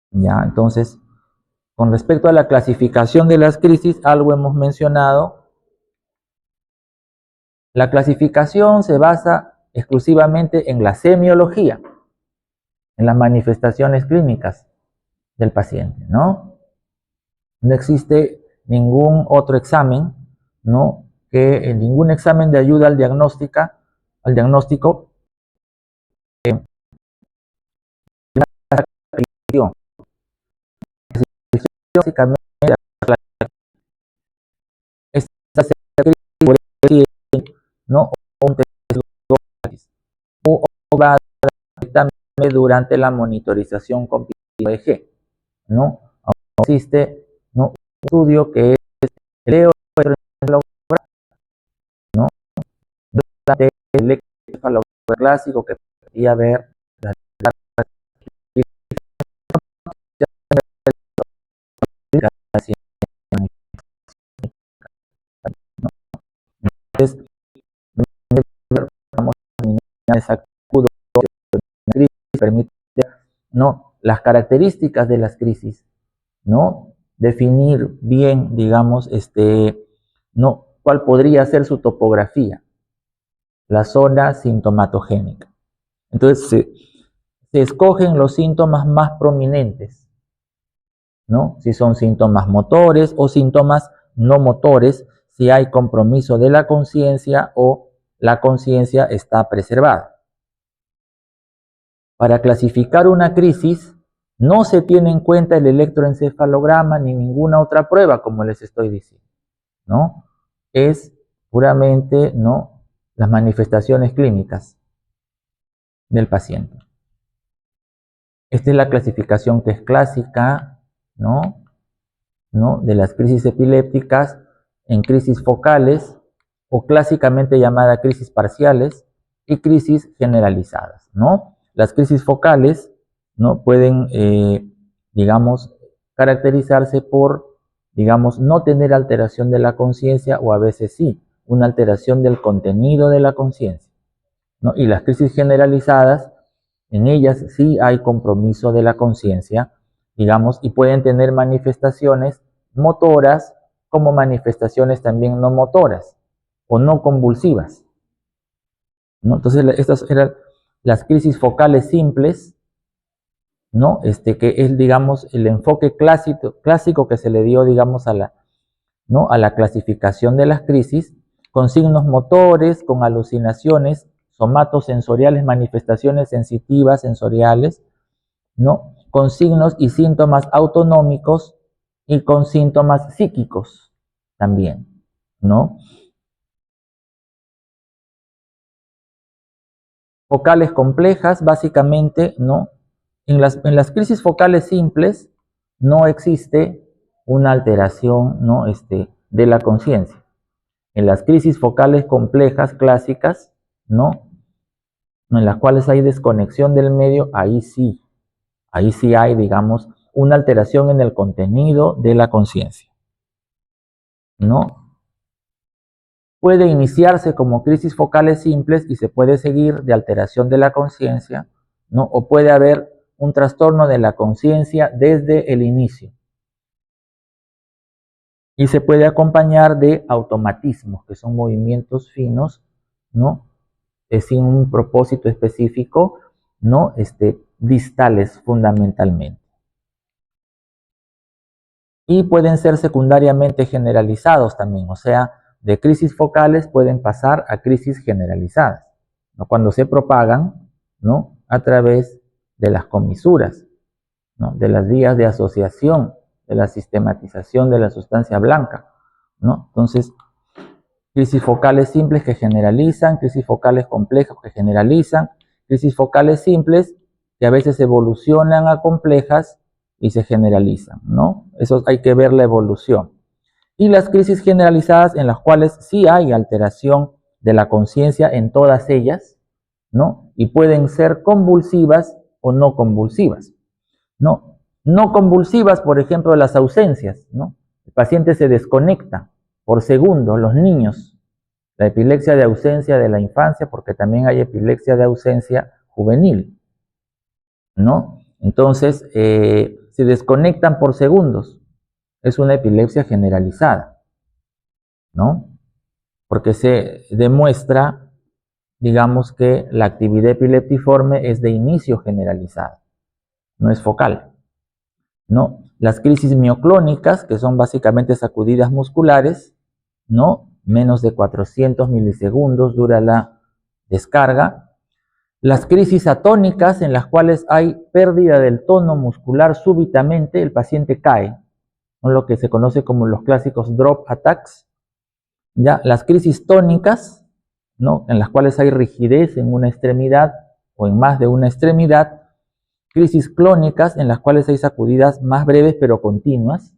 Ya, entonces, con respecto a la clasificación de las crisis, algo hemos mencionado. La clasificación se basa exclusivamente en la semiología, en las manifestaciones clínicas del paciente, ¿no? No existe ningún otro examen, ¿no?, que ningún examen de ayuda al diagnóstico, básicamente, ¿no?, o va durante la monitorización continua de G, ¿no? Existe, ¿no?, un estudio que es el electroencefalograma, ¿no?, durante el electroencefalograma clásico que podía ver la entonces permite, ¿no?, las características de las crisis, ¿no?, definir bien, digamos, ¿no?, cuál podría ser su topografía, la zona sintomatogénica. Entonces se escogen los síntomas más prominentes, ¿no?, si son síntomas motores o síntomas no motores, si hay compromiso de la conciencia o la conciencia está preservada. Para clasificar una crisis no se tiene en cuenta el electroencefalograma ni ninguna otra prueba, como les estoy diciendo, ¿no? Es puramente, ¿no?, las manifestaciones clínicas del paciente. Esta es la clasificación que es clásica, ¿no?, de las crisis epilépticas en crisis focales o clásicamente llamada crisis parciales y crisis generalizadas, ¿no? Las crisis focales, ¿no?, pueden, digamos, caracterizarse por, digamos, no tener alteración de la conciencia o a veces sí, una alteración del contenido de la conciencia, ¿no? Y las crisis generalizadas, en ellas sí hay compromiso de la conciencia, digamos, y pueden tener manifestaciones motoras como manifestaciones también no motoras o no convulsivas, ¿no? Entonces, estas eran las crisis focales simples, ¿no? Que es, digamos, el enfoque clásico que se le dio, digamos, ¿no?, a la clasificación de las crisis, con signos motores, con alucinaciones, somatosensoriales, manifestaciones sensitivas, sensoriales, ¿no?, con signos y síntomas autonómicos y con síntomas psíquicos también, ¿no? Focales complejas, básicamente, ¿no?, En las crisis focales simples no existe una alteración, ¿no? De la conciencia. En las crisis focales complejas, clásicas, ¿no? En las cuales hay desconexión del medio, ahí sí hay, digamos, una alteración en el contenido de la conciencia, ¿no? Puede iniciarse como crisis focales simples y se puede seguir de alteración de la conciencia, ¿no? O puede haber un trastorno de la conciencia desde el inicio. Y se puede acompañar de automatismos, que son movimientos finos, ¿no? Sin un propósito específico, ¿no? Distales fundamentalmente. Y pueden ser secundariamente generalizados también, o sea, de crisis focales pueden pasar a crisis generalizadas, ¿no? Cuando se propagan, ¿no? A través de las comisuras, ¿no? De las vías de asociación, de la sistematización de la sustancia blanca, ¿no? Entonces, crisis focales simples que generalizan, crisis focales complejas que generalizan, crisis focales simples que a veces evolucionan a complejas y se generalizan, ¿no? Eso hay que ver la evolución. Y las crisis generalizadas en las cuales sí hay alteración de la conciencia en todas ellas, ¿no? Y pueden ser convulsivas o no convulsivas, ¿no? No convulsivas, por ejemplo, las ausencias, ¿no? El paciente se desconecta por segundo, los niños, la epilepsia de ausencia de la infancia, porque también hay epilepsia de ausencia juvenil, ¿no? Entonces, se desconectan por segundos. Es una epilepsia generalizada, ¿no? Porque se demuestra, digamos, que la actividad epileptiforme es de inicio generalizada, no es focal, ¿no? Las crisis mioclónicas, que son básicamente sacudidas musculares, ¿no? Menos de 400 milisegundos dura la descarga. Las crisis atónicas, en las cuales hay pérdida del tono muscular súbitamente, el paciente cae, ¿no? Lo que se conoce como los clásicos drop attacks. ¿Ya? Las crisis tónicas, ¿no? En las cuales hay rigidez en una extremidad o en más de una extremidad. Crisis clónicas, en las cuales hay sacudidas más breves pero continuas,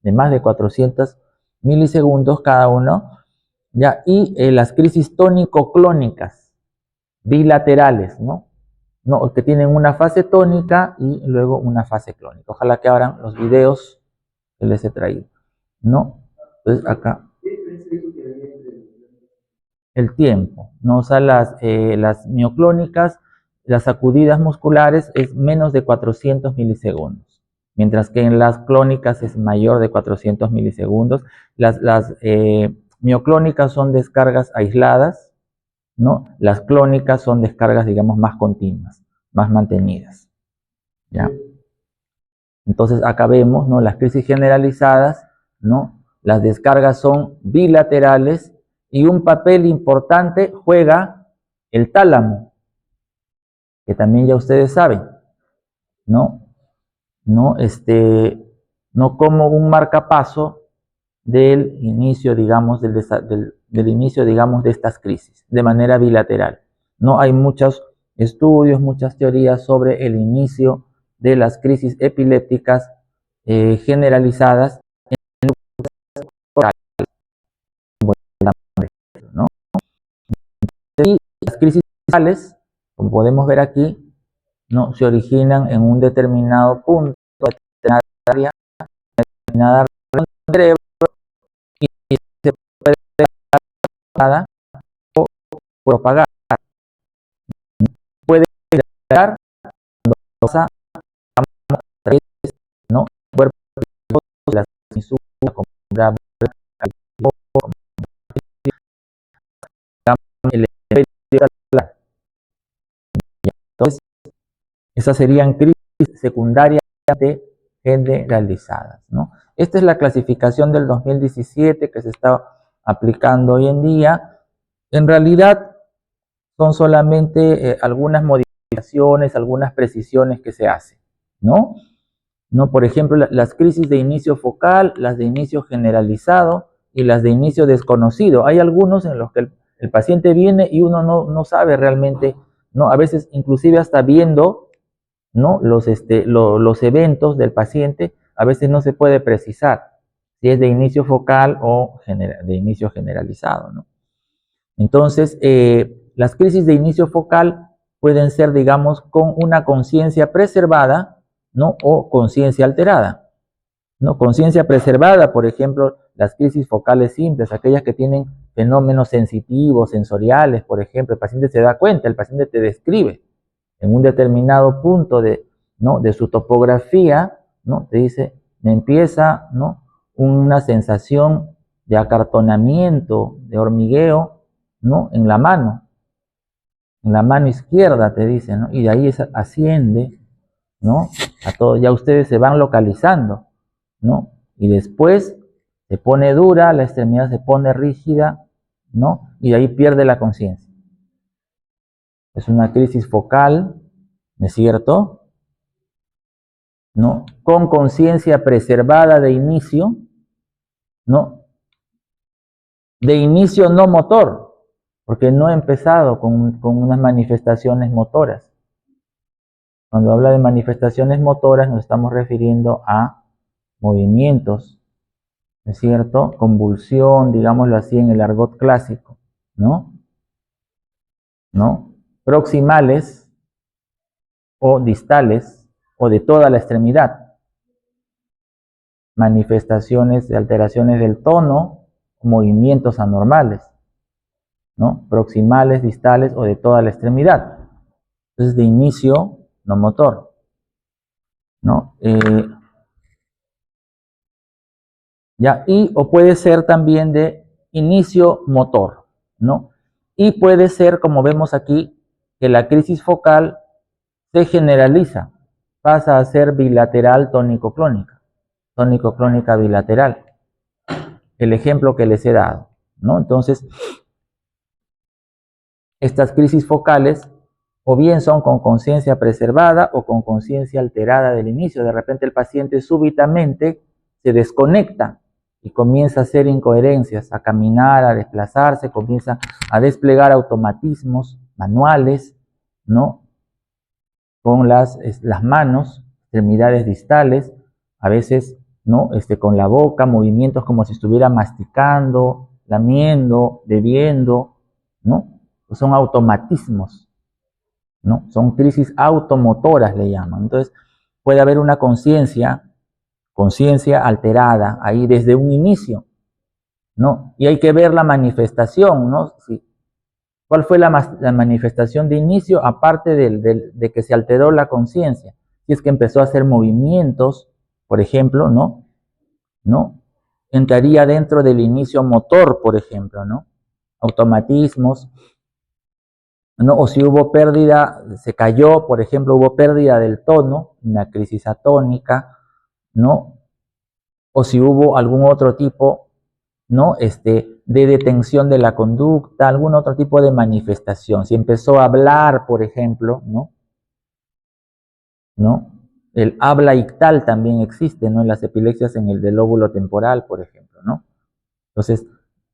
de más de 400 milisegundos cada uno. ¿Ya? Y las crisis tónico-clónicas, bilaterales, ¿no? No, que tienen una fase tónica y luego una fase clónica. Ojalá que abran los videos que les he traído, ¿no? Entonces acá el tiempo, ¿no? O sea, las mioclónicas, las sacudidas musculares es menos de 400 milisegundos, mientras que en las clónicas es mayor de 400 milisegundos. Las mioclónicas son descargas aisladas, ¿no? Las clónicas son descargas, digamos, más continuas, más mantenidas, ¿ya? Entonces acá vemos, ¿no? Las crisis generalizadas, ¿no? Las descargas son bilaterales y un papel importante juega el tálamo, que también ya ustedes saben, ¿no? No como un marcapaso del inicio, digamos, del inicio, digamos, de estas crisis, de manera bilateral. No hay muchos estudios, muchas teorías sobre el inicio de las crisis epilépticas generalizadas en ¿no? Y las crisis focales, como podemos ver aquí, ¿no? Se originan en un determinado punto, determinada área, determinada región del cerebro, y se puede dar o propagar. Puede generar cuando pasa, ¿no? Cuerpo de las censuras, como el entonces, esas serían crisis secundariamente generalizadas, ¿no? Esta es la clasificación del 2017 que se está aplicando hoy en día. En realidad son solamente algunas modificaciones, algunas precisiones que se hacen, ¿no? ¿No? Por ejemplo, las crisis de inicio focal, las de inicio generalizado y las de inicio desconocido. Hay algunos en los que el paciente viene y uno no sabe realmente, ¿no? A veces inclusive hasta viendo, ¿no? Los eventos del paciente a veces no se puede precisar si es de inicio focal o de inicio generalizado, ¿no? Entonces, las crisis de inicio focal pueden ser, digamos, con una conciencia preservada, ¿no? O conciencia alterada, ¿no? Conciencia preservada, por ejemplo, las crisis focales simples, aquellas que tienen fenómenos sensitivos, sensoriales, por ejemplo, el paciente se da cuenta, el paciente te describe en un determinado punto ¿no? de su topografía, ¿no? Te dice, me empieza, ¿no? Una sensación de acartonamiento, de hormigueo, ¿no? En la mano izquierda, te dice, ¿no? Y de ahí asciende, ¿no? A todo, ya ustedes se van localizando, ¿no? Y después se pone dura, la extremidad se pone rígida, ¿no? Y de ahí pierde la conciencia. Es una crisis focal, ¿no es cierto? ¿No? Con conciencia preservada de inicio, ¿no? De inicio no motor, porque no he empezado con unas manifestaciones motoras. Cuando habla de manifestaciones motoras nos estamos refiriendo a movimientos, ¿no es cierto? Convulsión, digámoslo así en el argot clásico, ¿no? ¿No? Proximales o distales o de toda la extremidad. Manifestaciones de alteraciones del tono, movimientos anormales, ¿no? Proximales, distales o de toda la extremidad. Entonces, de inicio no motor, ¿no? O puede ser también de inicio motor, ¿no? Y puede ser, como vemos aquí, que la crisis focal se generaliza, pasa a ser bilateral tónico-clónica, tónico-clónica bilateral. El ejemplo que les he dado, ¿no? Entonces, estas crisis focales o bien son con conciencia preservada o con conciencia alterada del inicio. De repente el paciente súbitamente se desconecta y comienza a hacer incoherencias, a caminar, a desplazarse, comienza a desplegar automatismos manuales, ¿no? Con las manos, extremidades distales, a veces, ¿no? Con la boca, movimientos como si estuviera masticando, lamiendo, bebiendo, ¿no? Son automatismos, ¿no? Son crisis automotoras, le llaman. Entonces, puede haber una conciencia alterada ahí desde un inicio, ¿no? Y hay que ver la manifestación, ¿no? Sí. ¿Cuál fue la manifestación de inicio aparte de que se alteró la conciencia? Si es que empezó a hacer movimientos, por ejemplo, ¿no? Entraría dentro del inicio motor, por ejemplo, ¿no? Automatismos, ¿no? O si hubo pérdida, se cayó, por ejemplo, hubo pérdida del tono, una crisis atónica, ¿no? O si hubo algún otro tipo, ¿no? De detención de la conducta, algún otro tipo de manifestación. Si empezó a hablar, por ejemplo, ¿no? El habla ictal también existe, ¿no? En las epilepsias en el del lóbulo temporal, por ejemplo, ¿no? Entonces,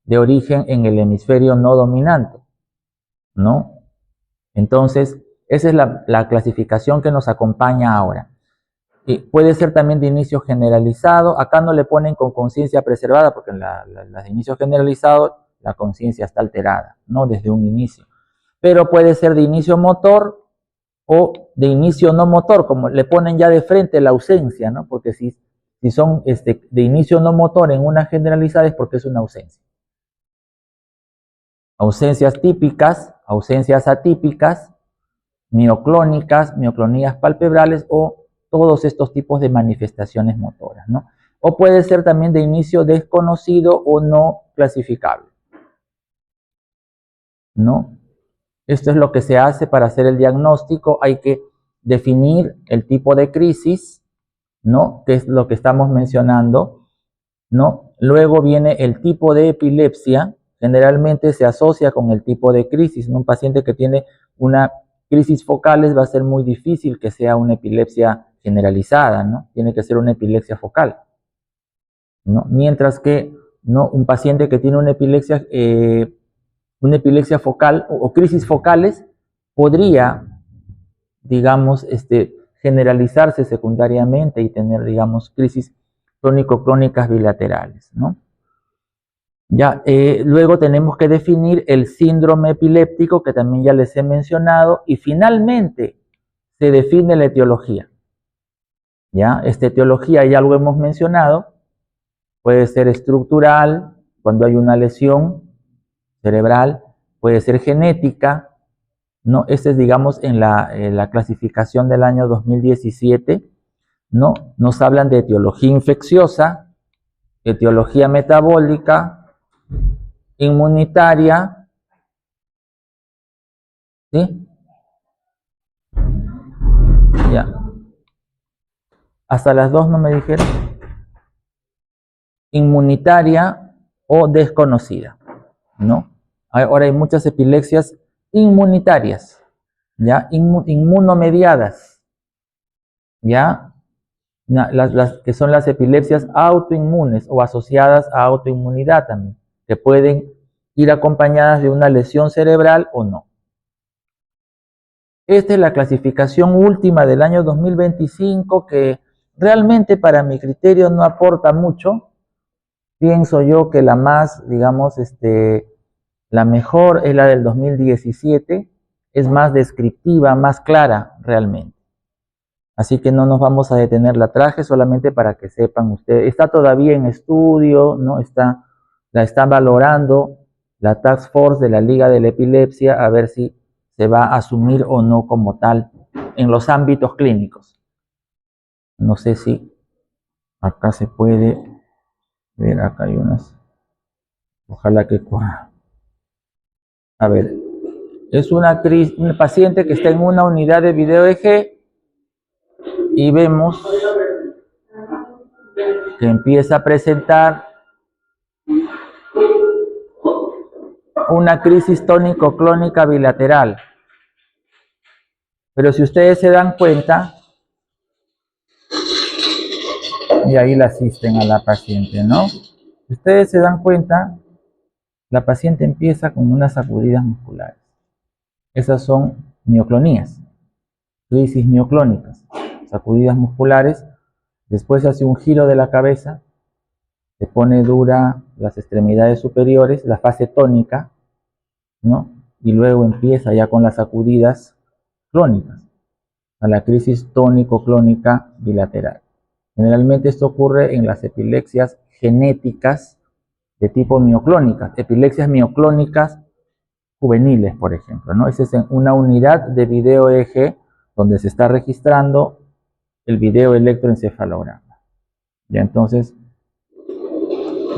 de origen en el hemisferio no dominante, ¿no? Entonces, esa es la clasificación que nos acompaña ahora. Y puede ser también de inicio generalizado. Acá no le ponen con conciencia preservada, porque en la de inicio generalizado la conciencia está alterada, ¿no? Desde un inicio. Pero puede ser de inicio motor o de inicio no motor, como le ponen ya de frente la ausencia, ¿no? Porque si son de inicio no motor en una generalizada es porque es una ausencia. Ausencias típicas, ausencias atípicas, mioclónicas, mioclonías palpebrales o todos estos tipos de manifestaciones motoras, ¿no? O puede ser también de inicio desconocido o no clasificable, ¿no? Esto es lo que se hace para hacer el diagnóstico. Hay que definir el tipo de crisis, ¿no? Que es lo que estamos mencionando, ¿no? Luego viene el tipo de epilepsia. Generalmente se asocia con el tipo de crisis, ¿no? Un paciente que tiene una crisis focales va a ser muy difícil que sea una epilepsia generalizada, ¿no? Tiene que ser una epilepsia focal, ¿no? Mientras que, ¿no? Un paciente que tiene una epilepsia focal o crisis focales podría, digamos, generalizarse secundariamente y tener, digamos, crisis tónico-clónicas bilaterales, ¿no? Ya, luego tenemos que definir el síndrome epiléptico, que también ya les he mencionado, y finalmente se define la etiología. Ya, esta etiología ya lo hemos mencionado, puede ser estructural, cuando hay una lesión cerebral, puede ser genética, ¿no? Este es, digamos, en la clasificación del año 2017, ¿no? Nos hablan de etiología infecciosa, etiología metabólica, inmunitaria, ¿sí? Ya. Hasta las dos no me dijeron. Inmunitaria o desconocida, ¿no? Ahora hay muchas epilepsias inmunitarias, ¿ya? Inmunomediadas, ¿ya? Las que son las epilepsias autoinmunes o asociadas a autoinmunidad también, que pueden ir acompañadas de una lesión cerebral o no. Esta es la clasificación última del año 2025 que realmente para mi criterio no aporta mucho. Pienso yo que la más, digamos, la mejor es la del 2017, es más descriptiva, más clara realmente. Así que no nos vamos a detener, la traje solamente para que sepan ustedes. Está todavía en estudio, ¿no? La están valorando la Task Force de la Liga de la Epilepsia a ver si se va a asumir o no como tal en los ámbitos clínicos. No sé si acá se puede ver, acá hay unas. Ojalá que corra. A ver, es una paciente que está en una unidad de video EG y vemos que empieza a presentar una crisis tónico-clónica bilateral. Pero si ustedes se dan cuenta, y ahí la asisten a la paciente, ¿no? Si ustedes se dan cuenta, la paciente empieza con unas sacudidas musculares. Esas son mioclonías, crisis mioclónicas, sacudidas musculares. Después hace un giro de la cabeza, se pone dura las extremidades superiores, la fase tónica, ¿no? Y luego empieza ya con las sacudidas clónicas, a la crisis tónico-clónica bilateral. Generalmente esto ocurre en las epilepsias genéticas de tipo mioclónicas, epilepsias mioclónicas juveniles, por ejemplo, ¿no? Esa es una unidad de video EG donde se está registrando el video electroencefalograma. Ya entonces,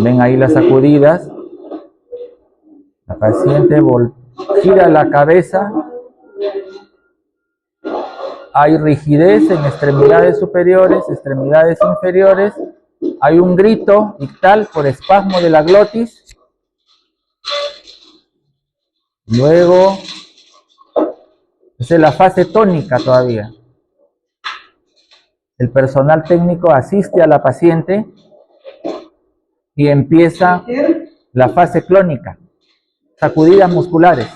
ven ahí las sacudidas, la paciente gira la cabeza, hay rigidez en extremidades superiores, extremidades inferiores, hay un grito ictal por espasmo de la glotis, luego, esa es la fase tónica todavía. El personal técnico asiste a la paciente y empieza la fase clónica, sacudidas musculares.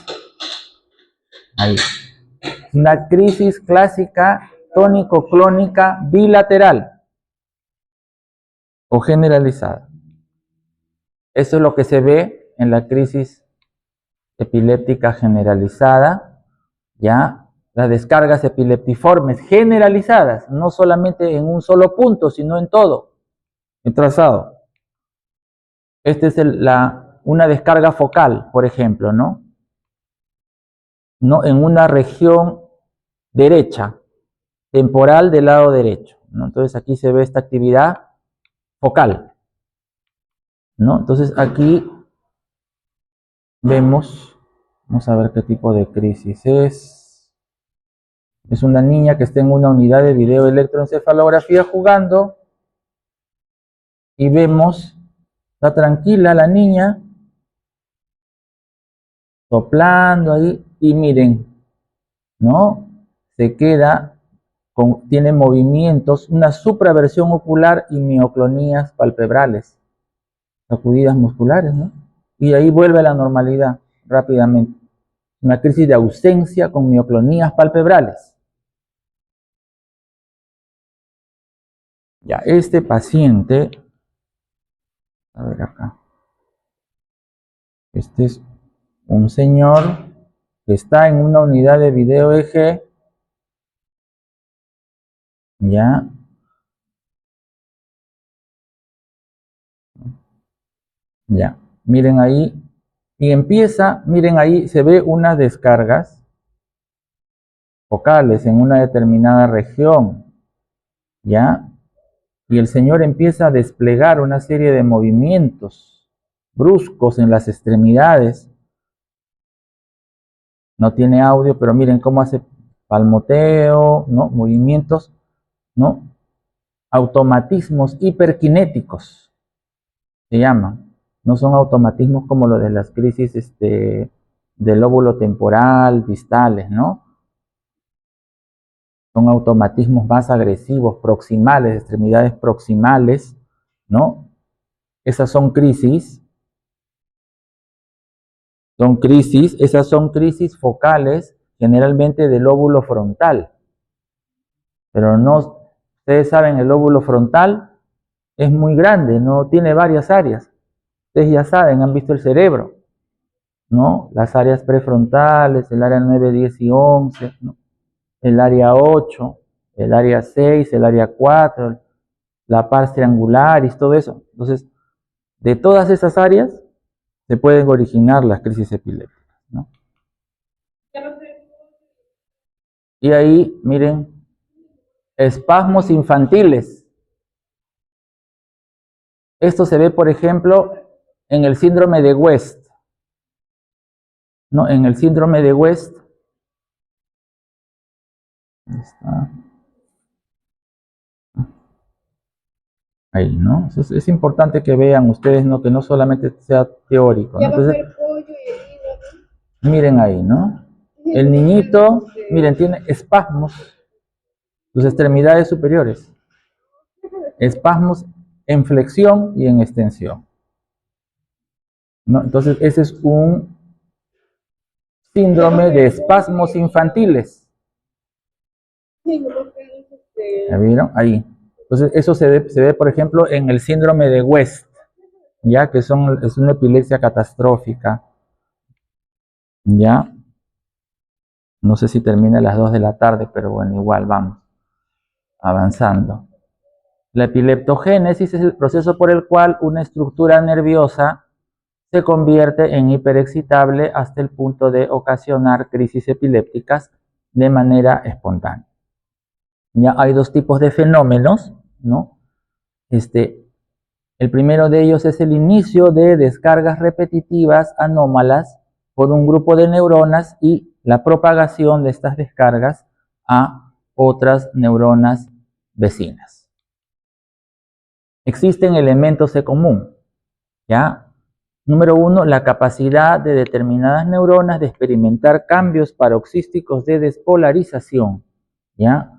Ahí. Una crisis clásica tónico-clónica bilateral o generalizada. Eso es lo que se ve en la crisis epiléptica generalizada, ya las descargas epileptiformes generalizadas, no solamente en un solo punto, sino en todo el trazado. Esta es una descarga focal, por ejemplo, ¿no? En una región derecha, temporal del lado derecho, ¿no? Entonces aquí se ve esta actividad focal, ¿no? Entonces aquí vemos, vamos a ver qué tipo de crisis es. Es una niña que está en una unidad de video electroencefalografía jugando y vemos, está tranquila la niña, soplando ahí y miren, ¿no? Se queda, tiene movimientos, una supraversión ocular y mioclonías palpebrales, sacudidas musculares, ¿no? Y ahí vuelve a la normalidad rápidamente. Una crisis de ausencia con mioclonías palpebrales. Ya, este paciente, a ver acá, este es un señor que está en una unidad de video EG, ya, ya, miren ahí, y empieza, miren ahí, se ve unas descargas focales en una determinada región, ya, y el señor empieza a desplegar una serie de movimientos bruscos en las extremidades. No tiene audio, pero miren cómo hace palmoteo, ¿no? Movimientos, ¿no? Automatismos hiperkinéticos, se llaman. No son automatismos como los de las crisis del lóbulo temporal, distales, ¿no? Son automatismos más agresivos, proximales, extremidades proximales, ¿no? Esas esas son crisis focales, generalmente del lóbulo frontal. Pero no, ustedes saben, el lóbulo frontal es muy grande, no tiene varias áreas. Ustedes ya saben, han visto el cerebro, ¿no? Las áreas prefrontales, el área 9, 10 y 11, ¿no? El área 8, el área 6, el área 4, la pars triangularis, todo eso. Entonces, de todas esas áreas se pueden originar las crisis epilépticas, ¿no? Y ahí, miren, espasmos infantiles. Esto se ve, por ejemplo, en el síndrome de West, ¿no? En el síndrome de West, ahí está. Ahí, ¿no? Entonces, es importante que vean ustedes, ¿no? Que no solamente sea teórico, ¿no? Entonces, miren ahí, ¿no? El niñito, miren, tiene espasmos, sus extremidades superiores, espasmos en flexión y en extensión, ¿no? Entonces, ese es un síndrome de espasmos infantiles. ¿Ya vieron? Ahí. Entonces, eso se ve, por ejemplo, en el síndrome de West, ya que es una epilepsia catastrófica. Ya, no sé si termina a las 2 de la tarde, pero bueno, igual vamos avanzando. La epileptogénesis es el proceso por el cual una estructura nerviosa se convierte en hiperexcitable hasta el punto de ocasionar crisis epilépticas de manera espontánea. Ya hay dos tipos de fenómenos, ¿no? El primero de ellos es el inicio de descargas repetitivas anómalas por un grupo de neuronas y la propagación de estas descargas a otras neuronas vecinas. Existen elementos en común, ¿ya? Número uno, la capacidad de determinadas neuronas de experimentar cambios paroxísticos de despolarización, ¿ya?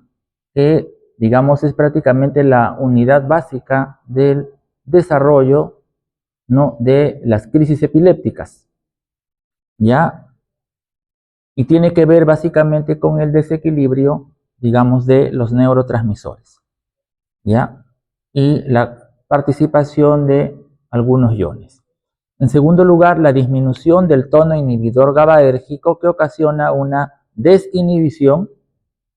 Que, digamos, es prácticamente la unidad básica del desarrollo, ¿no? De las crisis epilépticas, ¿ya? Y tiene que ver básicamente con el desequilibrio, digamos, de los neurotransmisores, ¿ya? Y la participación de algunos iones. En segundo lugar, la disminución del tono inhibidor GABAérgico que ocasiona una desinhibición,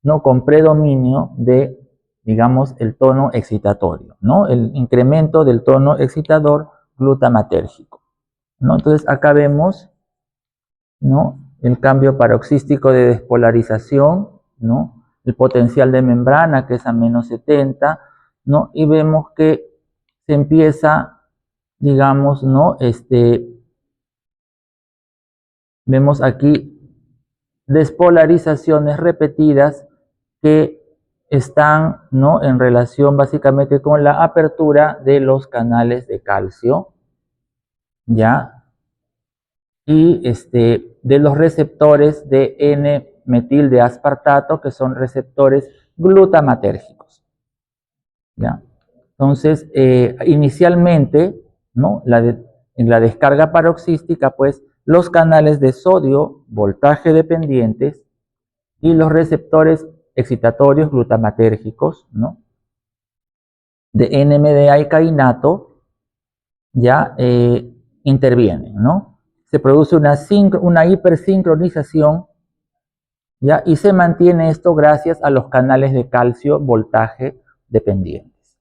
¿no? Con predominio de, digamos, el tono excitatorio, ¿no? El incremento del tono excitador glutamatérgico, ¿no? Entonces acá vemos, ¿no? El cambio paroxístico de despolarización, ¿no? El potencial de membrana que es a menos 70, ¿no? Y vemos que se empieza, digamos, ¿no? Vemos aquí despolarizaciones repetidas que están, ¿no? En relación básicamente con la apertura de los canales de calcio, ¿ya? Y de los receptores de N-metil de aspartato, que son receptores glutamatérgicos, ¿ya? Entonces, inicialmente, ¿no? En la descarga paroxística, pues, los canales de sodio, voltaje dependientes, y los receptores excitatorios glutamatérgicos, ¿no? de NMDA y kainato ya intervienen, ¿no? Se produce una hipersincronización, ¿ya? Y se mantiene esto gracias a los canales de calcio voltaje dependientes,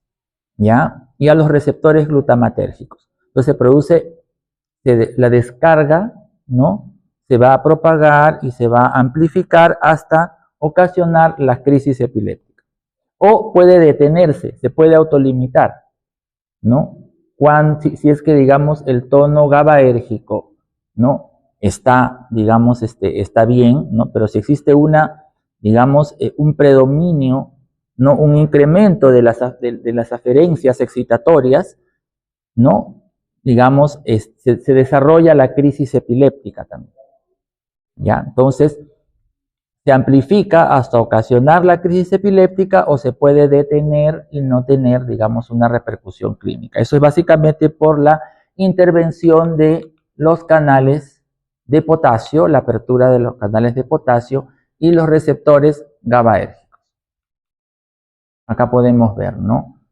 ¿ya? Y a los receptores glutamatérgicos. Entonces se produce la descarga, ¿no? Se va a propagar y se va a amplificar hasta ocasionar la crisis epiléptica. O puede detenerse, se puede autolimitar, ¿no? Si es que, digamos, el tono GABAérgico, ¿no? Está, digamos, está bien, ¿no? Pero si existe digamos, un predominio, ¿no? Un incremento de las aferencias excitatorias, ¿no? Digamos, se desarrolla la crisis epiléptica también, ¿ya? Entonces, se amplifica hasta ocasionar la crisis epiléptica o se puede detener y no tener, digamos, una repercusión clínica. Eso es básicamente por la intervención de los canales de potasio, la apertura de los canales de potasio y los receptores GABAérgicos. Acá podemos ver, ¿no?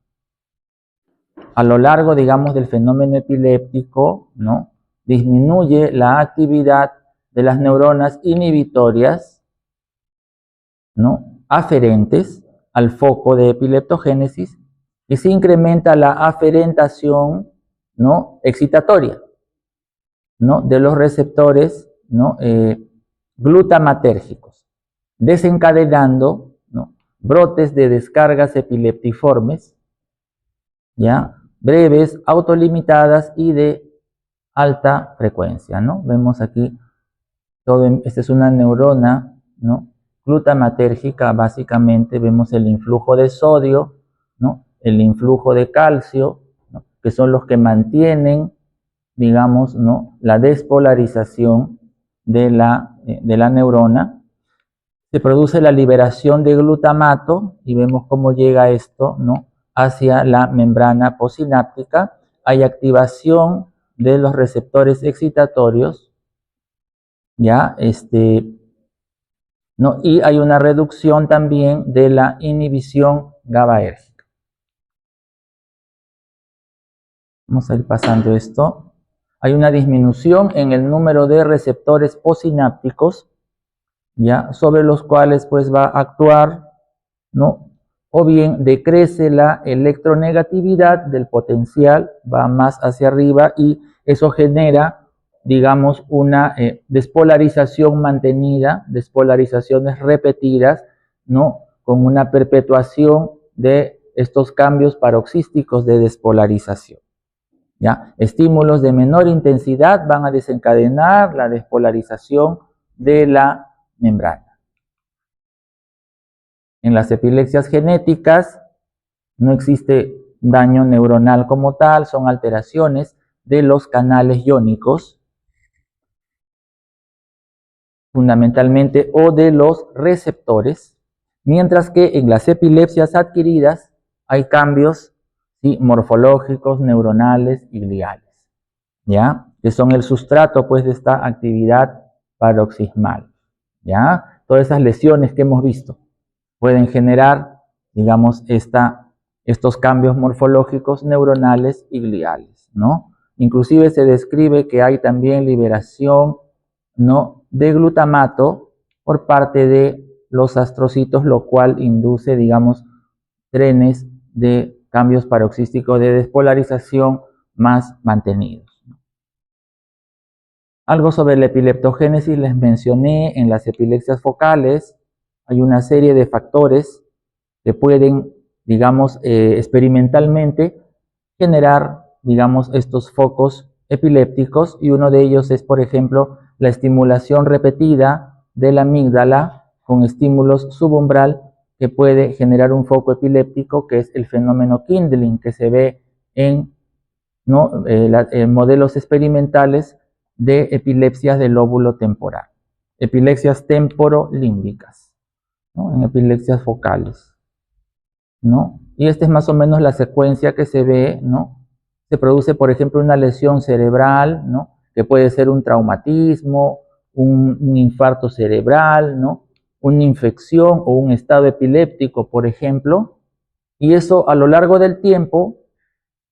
A lo largo, digamos, del fenómeno epiléptico, ¿no? Disminuye la actividad de las neuronas inhibitorias, ¿no? Aferentes al foco de epileptogénesis y se incrementa la aferentación, ¿no? Excitatoria, ¿no? De los receptores, ¿no? Glutamatérgicos, desencadenando, ¿no? Brotes de descargas epileptiformes, ¿ya? Breves, autolimitadas y de alta frecuencia, ¿no? Vemos aquí, esta es una neurona, ¿no? Glutamatérgica, básicamente vemos el influjo de sodio, ¿no? El influjo de calcio, ¿no? Que son los que mantienen, digamos, ¿no? La despolarización de la neurona. Se produce la liberación de glutamato y vemos cómo llega esto, ¿no? Hacia la membrana postsináptica. Hay activación de los receptores excitatorios, ¿ya? ¿No? Y hay una reducción también de la inhibición GABAérgica. Vamos a ir pasando esto. Hay una disminución en el número de receptores postsinápticos, ¿ya? Sobre los cuales pues va a actuar, ¿no? O bien decrece la electronegatividad del potencial, va más hacia arriba y eso genera, digamos, una despolarización mantenida, despolarizaciones repetidas, ¿no? Con una perpetuación de estos cambios paroxísticos de despolarización, ¿ya? Estímulos de menor intensidad van a desencadenar la despolarización de la membrana. En las epilepsias genéticas no existe daño neuronal como tal, son alteraciones de los canales iónicos, fundamentalmente, o de los receptores, mientras que en las epilepsias adquiridas hay cambios, ¿sí? Morfológicos, neuronales y gliales, ¿ya? Que son el sustrato pues de esta actividad paroxismal, ¿ya? Todas esas lesiones que hemos visto pueden generar, digamos, estos cambios morfológicos, neuronales y gliales, ¿no? Inclusive se describe que hay también liberación, ¿no? De glutamato por parte de los astrocitos, lo cual induce, digamos, trenes de cambios paroxísticos de despolarización más mantenidos. Algo sobre la epileptogénesis les mencioné en las epilepsias focales. Hay una serie de factores que pueden, digamos, experimentalmente generar, digamos, estos focos epilépticos, y uno de ellos es, por ejemplo, la estimulación repetida de la amígdala con estímulos subumbral que puede generar un foco epiléptico, que es el fenómeno Kindling que se ve en, ¿no? Modelos experimentales de epilepsias del lóbulo temporal, epilepsias temporolímbicas, ¿no? En epilepsias focales, ¿no? Y esta es más o menos la secuencia que se ve, ¿no? Se produce, por ejemplo, una lesión cerebral, ¿no? Que puede ser un traumatismo, un infarto cerebral, ¿no? Una infección o un estado epiléptico, por ejemplo, Y eso a lo largo del tiempo,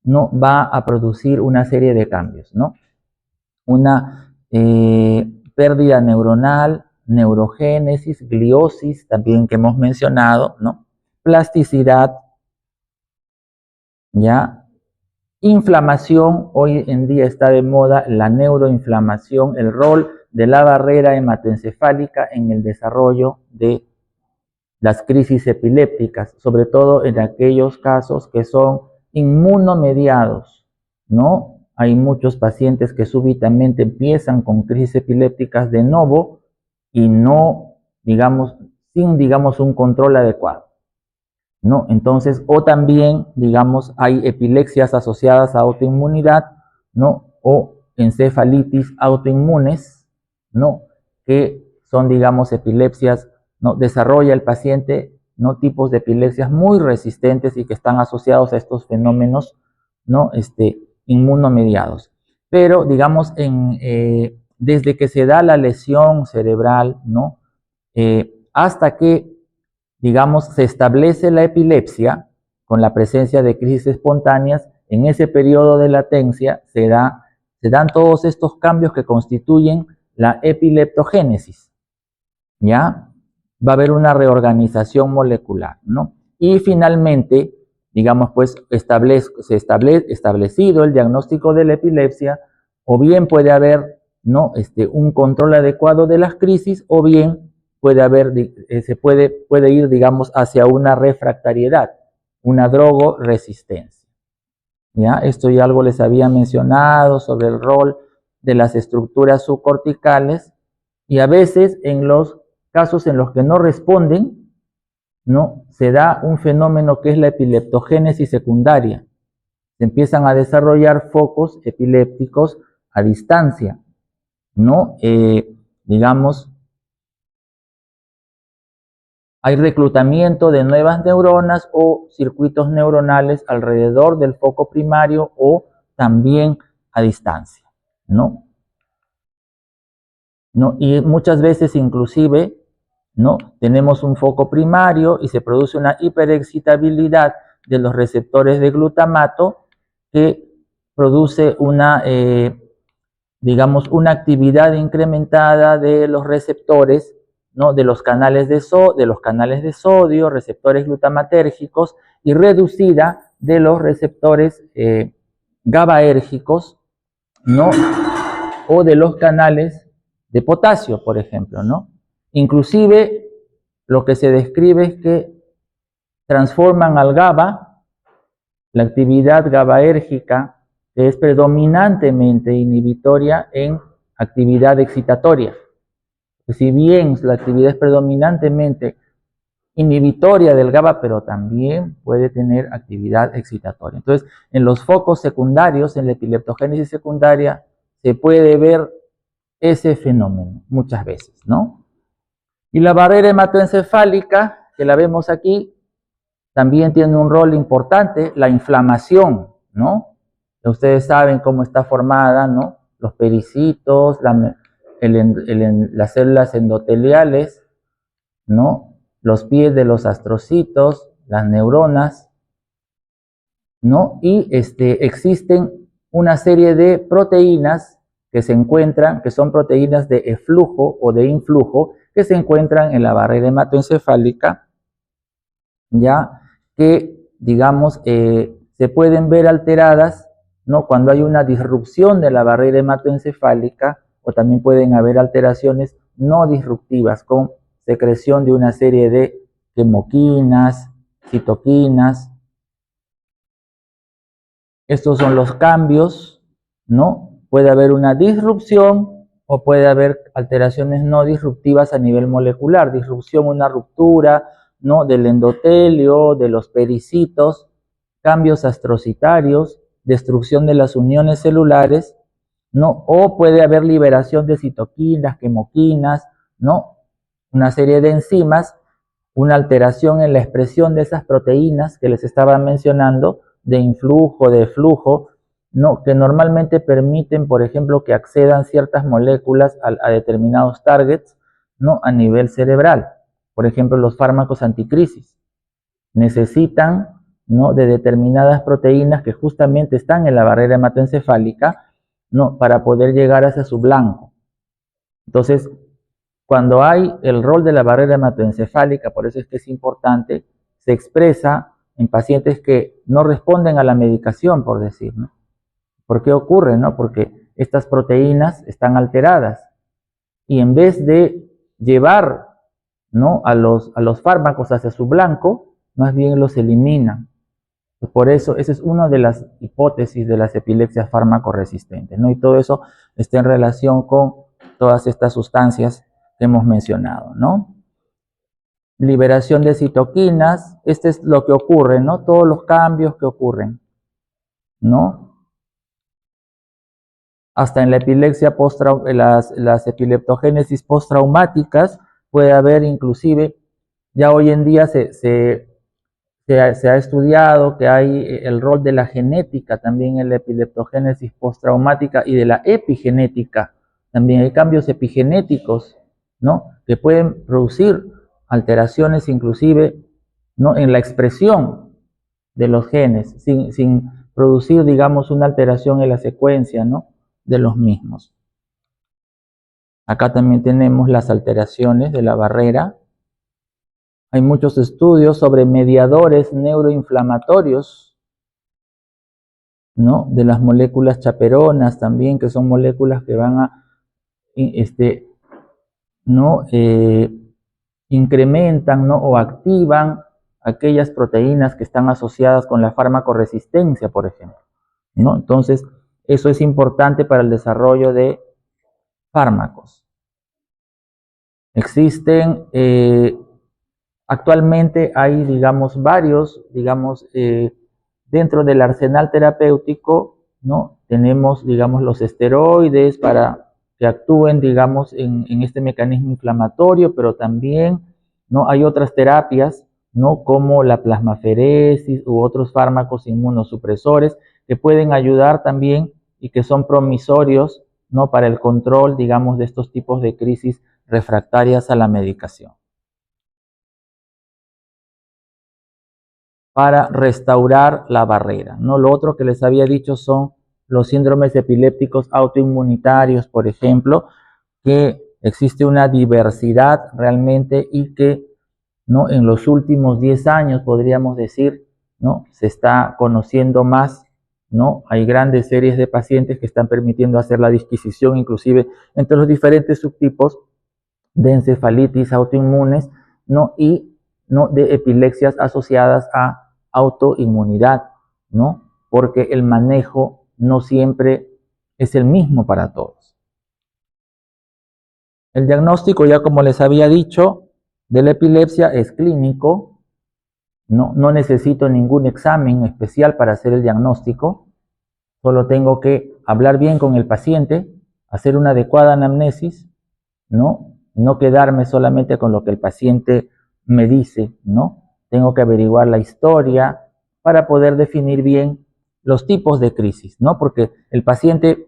¿no?, va a producir una serie de cambios, ¿no? Una pérdida neuronal, neurogénesis, gliosis, también que hemos mencionado, ¿no? Plasticidad, ¿ya? Inflamación, hoy en día está de moda la neuroinflamación, el rol de la barrera hematoencefálica en el desarrollo de las crisis epilépticas, sobre todo en aquellos casos que son inmunomediados, ¿no? Hay muchos pacientes que súbitamente empiezan con crisis epilépticas de nuevo y no, digamos, sin, digamos, un control adecuado, ¿no? Entonces, o también, digamos, hay epilepsias asociadas a autoinmunidad, ¿no? O encefalitis autoinmunes, ¿no? Que son, digamos, epilepsias, ¿no? Desarrolla el paciente, ¿no?, tipos de epilepsias muy resistentes y que están asociados a estos fenómenos, ¿no?, inmunomediados. Pero, digamos, desde que se da la lesión cerebral, ¿no?, hasta que, digamos, se establece la epilepsia con la presencia de crisis espontáneas, en ese periodo de latencia se dan todos estos cambios que constituyen la epileptogénesis, ¿ya? Va a haber una reorganización molecular, ¿no? Y finalmente, digamos, pues, establecido el diagnóstico de la epilepsia, o bien puede haber, ¿no?, un control adecuado de las crisis, o bien puede haber, puede ir, digamos, hacia una refractariedad, una drogoresistencia, ¿ya? Esto ya algo les había mencionado sobre el rol de las estructuras subcorticales, y a veces en los casos en los que no responden, ¿no?, se da un fenómeno que es la epileptogénesis secundaria. Se empiezan a desarrollar focos epilépticos a distancia, ¿no? Digamos, hay reclutamiento de nuevas neuronas o circuitos neuronales alrededor del foco primario o también a distancia, ¿no? ¿No? Y muchas veces inclusive, ¿no?, tenemos un foco primario y se produce una hiperexcitabilidad de los receptores de glutamato que produce una, digamos, una actividad incrementada de los receptores, ¿no?, de los canales de sodio, receptores glutamatérgicos, y reducida de los receptores GABAérgicos, ¿no?, o de los canales de potasio, por ejemplo, ¿no? Inclusive, lo que se describe es que transforman al GABA, la actividad GABAérgica, que es predominantemente inhibitoria, en actividad excitatoria. Si bien la actividad es predominantemente inhibitoria del GABA, pero también puede tener actividad excitatoria. Entonces, en los focos secundarios, en la epileptogénesis secundaria, se puede ver ese fenómeno muchas veces, ¿no? Y la barrera hematoencefálica, que la vemos aquí, también tiene un rol importante, la inflamación, ¿no? Ustedes saben cómo está formada, ¿no? Los pericitos, las células endoteliales, ¿no? Los pies de los astrocitos, las neuronas, ¿no? Y existen una serie de proteínas que se encuentran, que son proteínas de eflujo o de influjo, que se encuentran en la barrera hematoencefálica, ya que, digamos, se pueden ver alteradas, ¿no?, cuando hay una disrupción de la barrera hematoencefálica, o también pueden haber alteraciones no disruptivas con secreción de una serie de quimoquinas, citoquinas. Estos son los cambios, ¿no? Puede haber una disrupción o puede haber alteraciones no disruptivas a nivel molecular. Disrupción, una ruptura, ¿no?, del endotelio, de los pericitos, cambios astrocitarios, destrucción de las uniones celulares, ¿no? O puede haber liberación de citoquinas, quimoquinas, ¿no?, una serie de enzimas, una alteración en la expresión de esas proteínas que les estaba mencionando, de influjo, de flujo, ¿no?, que normalmente permiten, por ejemplo, que accedan ciertas moléculas a determinados targets, ¿no?, a nivel cerebral. Por ejemplo, los fármacos anticrisis necesitan, ¿no?, de determinadas proteínas que justamente están en la barrera hematoencefálica, ¿no?, para poder llegar hacia su blanco. Entonces, cuando hay el rol de la barrera hematoencefálica, por eso es que es importante, se expresa en pacientes que no responden a la medicación, por decir, ¿no? ¿Por qué ocurre, no? Porque estas proteínas están alteradas y en vez de llevar, ¿no?, a los fármacos hacia su blanco, más bien los eliminan. Por eso, esa es una de las hipótesis de las epilepsias fármaco-resistentes, ¿no? Y todo eso está en relación con todas estas sustancias que hemos mencionado, ¿no? Liberación de citoquinas, este es lo que ocurre, ¿no? Todos los cambios que ocurren, ¿no? Hasta en la epilepsia las epileptogénesis postraumáticas puede haber inclusive, ya hoy en día se ha estudiado que hay el rol de la genética también en la epileptogénesis postraumática y de la epigenética. También hay cambios epigenéticos, ¿no?, que pueden producir alteraciones inclusive, ¿no?, en la expresión de los genes, sin producir, digamos, una alteración en la secuencia, ¿no?, de los mismos. Acá también tenemos las alteraciones de la barrera. Hay muchos estudios sobre mediadores neuroinflamatorios, ¿no?, de las moléculas chaperonas también, que son moléculas que van a, ¿no?, incrementan, ¿no?, o activan aquellas proteínas que están asociadas con la farmacoresistencia, por ejemplo, ¿no? Entonces, eso es importante para el desarrollo de fármacos. Existen, actualmente hay, digamos, varios, digamos, dentro del arsenal terapéutico, ¿no? Tenemos, digamos, los esteroides para que actúen, digamos, en este mecanismo inflamatorio, pero también, ¿no?, hay otras terapias, ¿no?, como la plasmaferesis u otros fármacos inmunosupresores que pueden ayudar también y que son promisorios, ¿no?, para el control, digamos, de estos tipos de crisis refractarias a la medicación. Para restaurar la barrera, ¿no? Lo otro que les había dicho son los síndromes epilépticos autoinmunitarios, por ejemplo, que existe una diversidad realmente y que, ¿no?, en los últimos 10 años, podríamos decir, ¿no?, se está conociendo más, ¿no? Hay grandes series de pacientes que están permitiendo hacer la disquisición, inclusive entre los diferentes subtipos de encefalitis autoinmunes, ¿no?, y, ¿no?, de epilepsias asociadas a autoinmunidad, ¿no?, porque el manejo no siempre es el mismo para todos. El diagnóstico, ya como les había dicho, de la epilepsia es clínico, no necesito ningún examen especial para hacer el diagnóstico, solo tengo que hablar bien con el paciente, hacer una adecuada anamnesis, no quedarme solamente con lo que el paciente me dice, ¿no? Tengo que averiguar la historia para poder definir bien los tipos de crisis, ¿no? Porque el paciente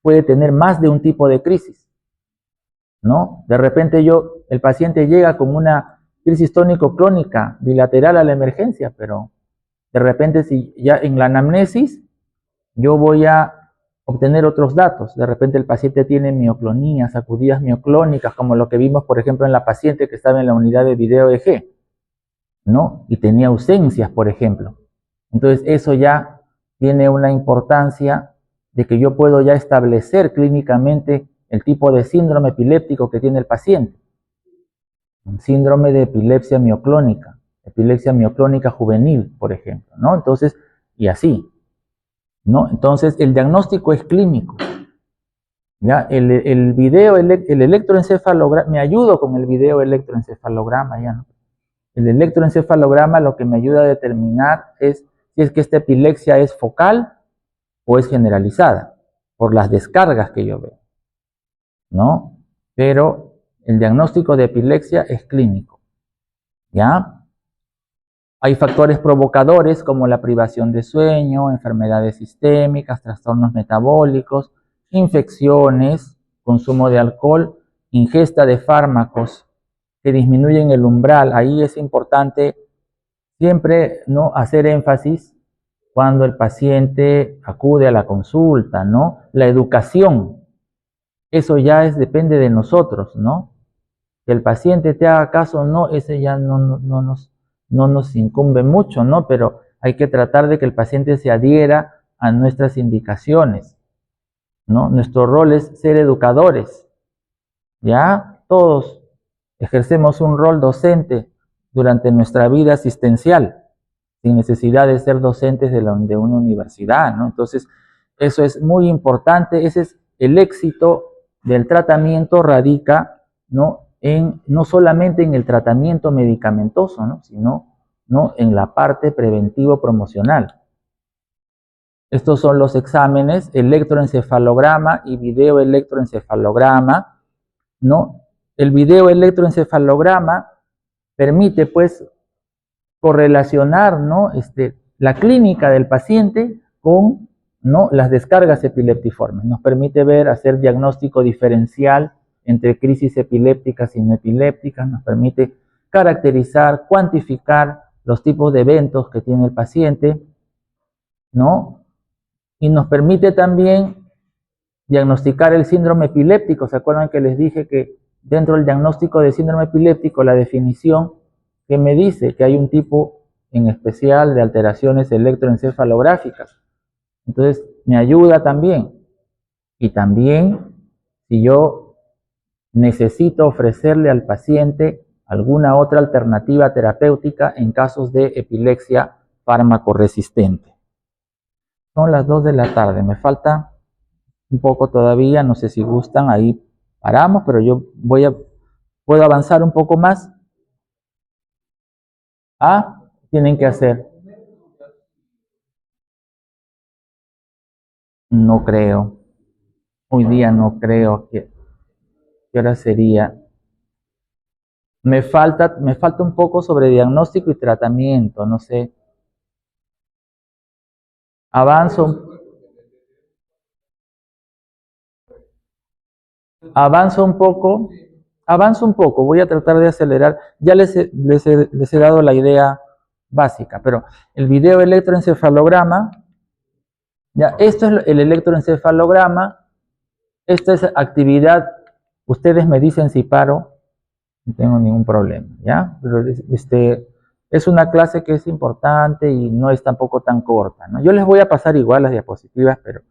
puede tener más de un tipo de crisis, ¿no? De repente el paciente llega con una crisis tónico-clónica bilateral a la emergencia, pero de repente si ya en la anamnesis yo voy a obtener otros datos. De repente el paciente tiene mioclonía, sacudidas mioclónicas, como lo que vimos, por ejemplo, en la paciente que estaba en la unidad de video EG, ¿no? Y tenía ausencias, por ejemplo. Entonces, eso ya tiene una importancia de que yo puedo ya establecer clínicamente el tipo de síndrome epiléptico que tiene el paciente. Un síndrome de epilepsia mioclónica juvenil, por ejemplo, ¿no? Entonces, y así, ¿no? Entonces, el diagnóstico es clínico. ¿Ya? El electroencefalograma, me ayudo con el video electroencefalograma, ¿ya? ¿No? El electroencefalograma lo que me ayuda a determinar es si es que esta epilepsia es focal o es generalizada, por las descargas que yo veo, ¿no? Pero el diagnóstico de epilepsia es clínico, ¿ya? Hay factores provocadores como la privación de sueño, enfermedades sistémicas, trastornos metabólicos, infecciones, consumo de alcohol, ingesta de fármacos que disminuyen el umbral. Ahí es importante siempre, ¿no?, hacer énfasis cuando el paciente acude a la consulta, ¿no? La educación, eso ya depende de nosotros, ¿no? Que el paciente te haga caso o no, ese ya no nos incumbe mucho, ¿no? Pero hay que tratar de que el paciente se adhiera a nuestras indicaciones, ¿no? Nuestro rol es ser educadores, ¿ya? Todos ejercemos un rol docente durante nuestra vida asistencial, sin necesidad de ser docentes de una universidad, ¿no? Entonces, eso es muy importante, ese es el éxito del tratamiento, radica, ¿no?, no solamente en el tratamiento medicamentoso, ¿no?, sino, ¿no?, en la parte preventivo-promocional. Estos son los exámenes, electroencefalograma y videoelectroencefalograma, ¿no? El videoelectroencefalograma permite, pues, correlacionar, ¿no?, la clínica del paciente con, ¿no?, las descargas epileptiformes. Nos permite hacer diagnóstico diferencial entre crisis epilépticas y no epilépticas, nos permite caracterizar, cuantificar los tipos de eventos que tiene el paciente, ¿no? Y nos permite también diagnosticar el síndrome epiléptico. ¿Se acuerdan que les dije que dentro del diagnóstico de síndrome epiléptico, la definición que me dice que hay un tipo en especial de alteraciones electroencefalográficas? Entonces, me ayuda también. Y también, si yo necesito ofrecerle al paciente alguna otra alternativa terapéutica en casos de epilepsia fármaco-resistente. Son las 2 de la tarde, me falta un poco todavía, no sé si gustan, ahí paramos, pero yo puedo avanzar un poco más. Ah, tienen que hacer. No creo. Hoy día no creo que. ¿Qué hora sería? Me falta un poco sobre diagnóstico y tratamiento, no sé. Avanzo un poco, voy a tratar de acelerar. Ya les he dado la idea básica, pero el video electroencefalograma, ya, esto es el electroencefalograma, esta es actividad, ustedes me dicen si paro, no tengo ningún problema, ¿ya? Pero es una clase que es importante y no es tampoco tan corta, ¿no? Yo les voy a pasar igual las diapositivas, pero